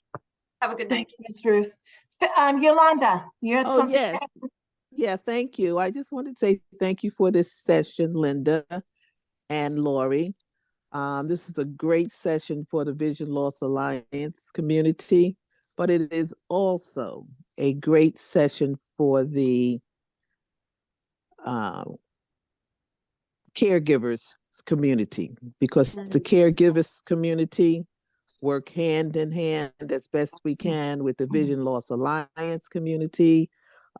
Have a good night. Thanks, Miss Ruth. Yolanda, you had Oh, something? yes. Yeah, thank you. I just wanted to say thank you for this session, Linda and Lori. This is a great session for the Vision Loss Alliance community. but it is also a great session for the uh, caregivers community, because the caregivers community work hand in hand as best we can with the Vision Loss Alliance community.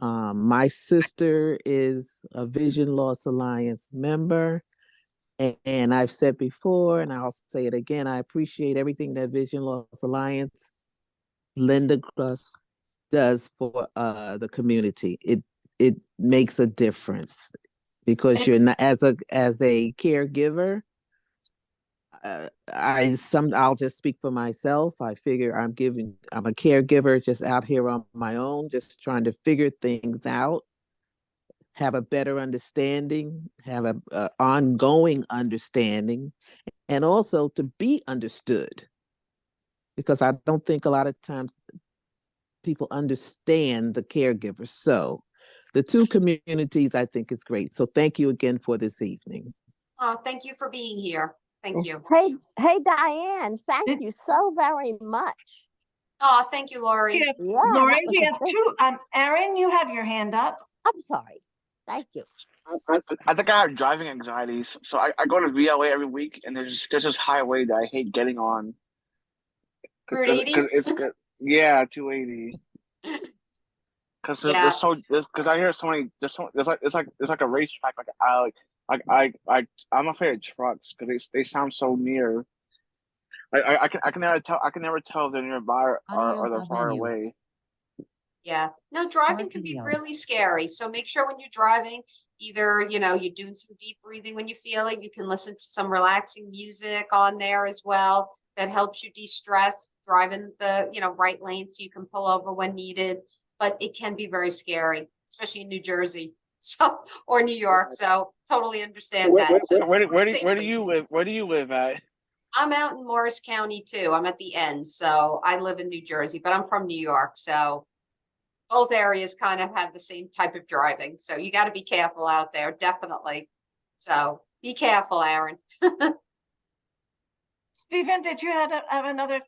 My sister is a Vision Loss Alliance member. And I've said before, and I'll say it again, I appreciate everything that Vision Loss Alliance, Linda Cross, does for the community. It makes a difference because you're not, as a caregiver. I'll just speak for myself. I figure I'm a caregiver just out here on my own, just trying to figure things out, have a better understanding, have a ongoing understanding, and also to be understood. Because I don't think a lot of times people understand the caregivers. So the two communities, I think it's great. So thank you again for this evening. Oh, thank you for being here. Thank you. Hey, Diane, thank you so very much. Oh, thank you, Lori. Yeah, Lori, that was we a have big- two, Erin, you have your hand up. I'm sorry. Thank you. I think I have driving anxieties, so I go to VLA every week, and there's this highway that I hate getting on. Route 80? Because it's good. Yeah, 280. Because Yeah. there's so because I hear so many there's like a racetrack I'm afraid of trucks because they sound so near. I can never tell if they're nearby or they're far away. Yeah. No, driving Start can be video. really scary. So make sure when you're driving, either, you're doing some deep breathing when you feel it. You can listen to some relaxing music on there as well. That helps you de-stress, driving the, right lane so you can pull over when needed. But it can be very scary, especially in New Jersey, or New York. So totally understand that. So Where do safely. you live? Where do you live at? I'm out in Morris County too. I'm at the end. So I live in New Jersey, but I'm from New York. So both areas kind of have the same type of driving. So you got to be careful out there, definitely. So be careful, Aaron. Stephen, did you have another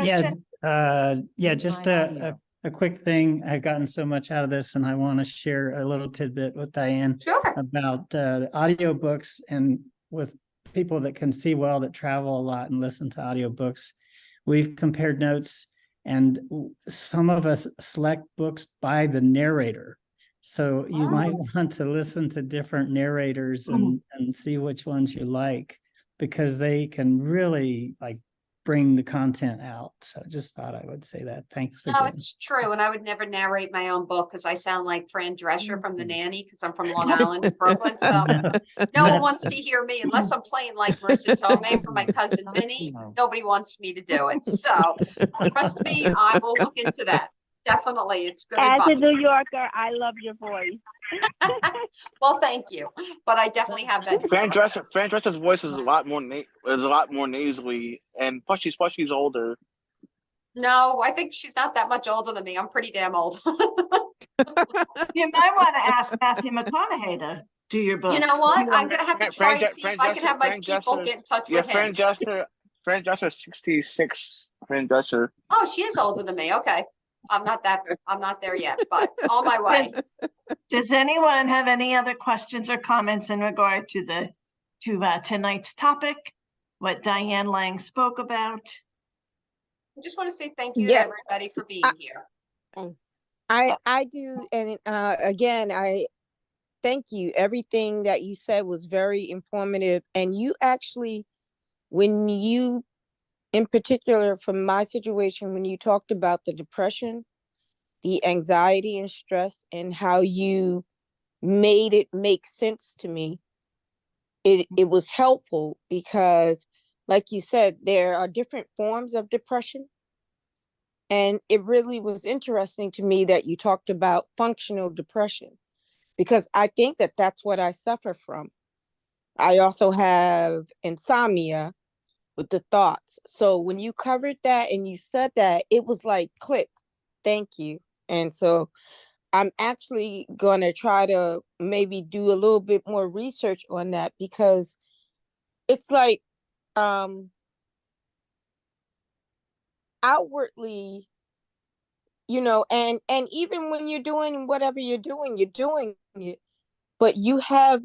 Yeah, question? just My a audio. quick thing. I've gotten so much out of this, and I want to share a little tidbit with Diane Sure. about audiobooks, and with people that can see well, that travel a lot and listen to audiobooks. We've compared notes, and some of us select books by the narrator. So you might want to listen to different narrators and see which ones you like, because they can really bring the content out. So just thought I would say that. Thanks No, again. it's true. And I would never narrate my own book because I sound like Fran Drescher from The Nanny because I'm from Long Island, Brooklyn. So no one wants to hear me unless I'm playing like Marissa Tomei for my cousin Minnie. Nobody wants me to do it. So trust me, I will look into that. Definitely. It's good As advice. a New Yorker, I love your voice. Well, thank you. But I definitely have that. Fran Drescher's voice is a lot more nasally, and plus she's older. No, I think she's not that much older than me. I'm pretty damn old. You might want to ask Matthew McConaughey to do your book. You know what? I'm gonna have to try and see if I can have my Fran people Drescher- get in touch Yeah, with him. Fran Drescher 66. Fran Drescher. Oh, she is older than me. Okay. I'm not there yet, but on my way. Does anyone have any other questions or comments in regard to tonight's topic, what Diane Lang spoke about? I just want to say thank you Yeah. to everybody for being here. I do, and again, I thank you. Everything that you said was very informative, and you actually, when you, in particular, from my situation, when you talked about the depression, the anxiety and stress, and how you made it make sense to me, it was helpful because, like you said, there are different forms of depression. And it really was interesting to me that you talked about functional depression, because I think that that's what I suffer from. I also have insomnia with the thoughts. So when you covered that and you said that, it was like click, thank you. And so I'm actually going to try to maybe do a little bit more research on that, because it's like outwardly and even when you're doing whatever you're doing it, but you have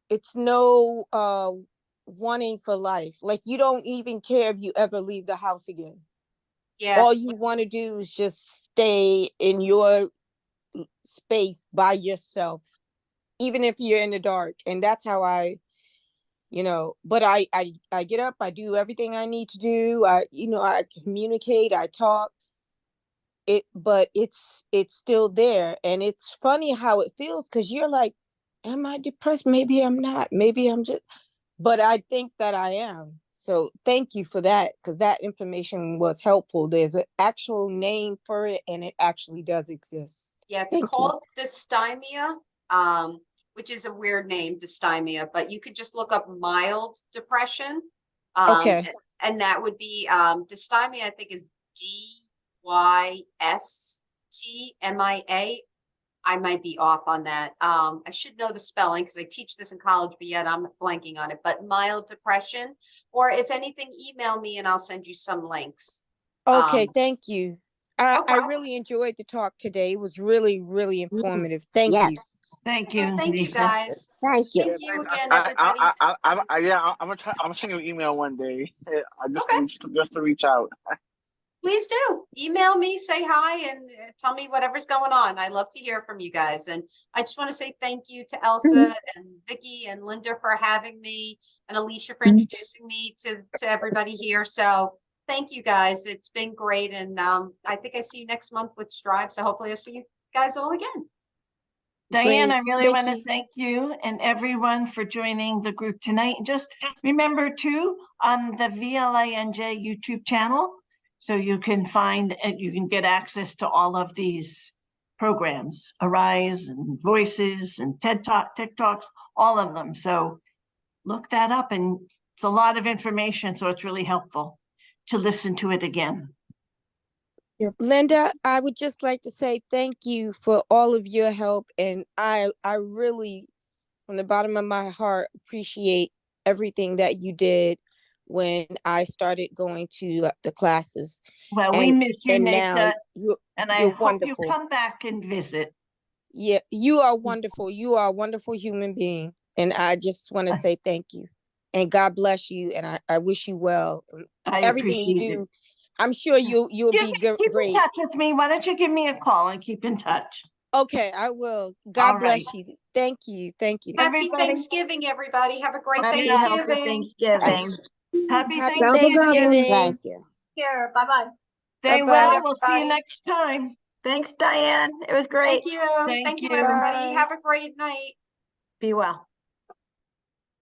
it's no wanting for life. Like you don't even care if you ever leave the house again. Yeah. All you want to do is just stay in your space by yourself, even if you're in the dark. And that's how but I get up, I do everything I need to do. I communicate, I talk but it's still there. And it's funny how it feels, because you're like, am I depressed? Maybe I'm not, maybe I'm just, but I think that I am. So thank you for that, because that information was helpful. There's an actual name for it, and it actually does exist. Yeah, it's Thank you. called dysthymia, which is a weird name, dysthymia, but you could just look up mild depression. Okay. And that would be dysthymia, I think is DYSTMIA. I might be off on that. I should know the spelling because I teach this in college, but yet I'm blanking on it. But mild depression, or if anything, email me and I'll send you some links. Okay, thank you. No I problem. really enjoyed the talk today. It was really, really informative. Thank you. Thank you, Well, thank you Lisa. guys. Thank you. Thank you again, everybody. Yeah, I'm gonna send you an email one day. Okay. Just to reach out. Please do email me, say hi, and tell me whatever's going on. I love to hear from you guys. And I just want to say thank you to Elsa and Vicky and Linda for having me, and Alicia for introducing me to everybody here. So thank you guys. It's been great. And I think I see you next month with Strive. So hopefully I'll see you guys all again. Diane, Great. I really Thank want to you. thank you and everyone for joining the group tonight. And just remember too, on the VLANJ YouTube channel, so you can find and you can get access to all of these programs, Arise and Voices and TED Talk, TikToks, all of them. So look that up, and it's a lot of information, so it's really helpful to listen to it again. Linda, I would just like to say thank you for all of your help. And I really, from the bottom of my heart, appreciate everything that you did when I started going to the classes. Well, we miss you, now Nita, and I you're hope wonderful. you come back and visit. Yeah, you are wonderful. You are a wonderful human being. And I just want to say thank you. And God bless you. And I wish you well. I Everything you appreciate do, it. I'm sure you'll be Keep in great. touch with me. Why don't you give me a call and keep in touch? Okay, I will. God All bless right. you. Thank you. Thank you. Happy Everybody. Thanksgiving, everybody. Have a great Happy Thanksgiving. Thanksgiving. Happy Happy Thanksgiving. Thanksgiving. You. Here, bye-bye. Stay Bye-bye. well. We'll see you Everybody. next time. Thanks, Diane. It was great. Thank you. Thank Thank you, you. everybody. Bye. Have a great night. Be well.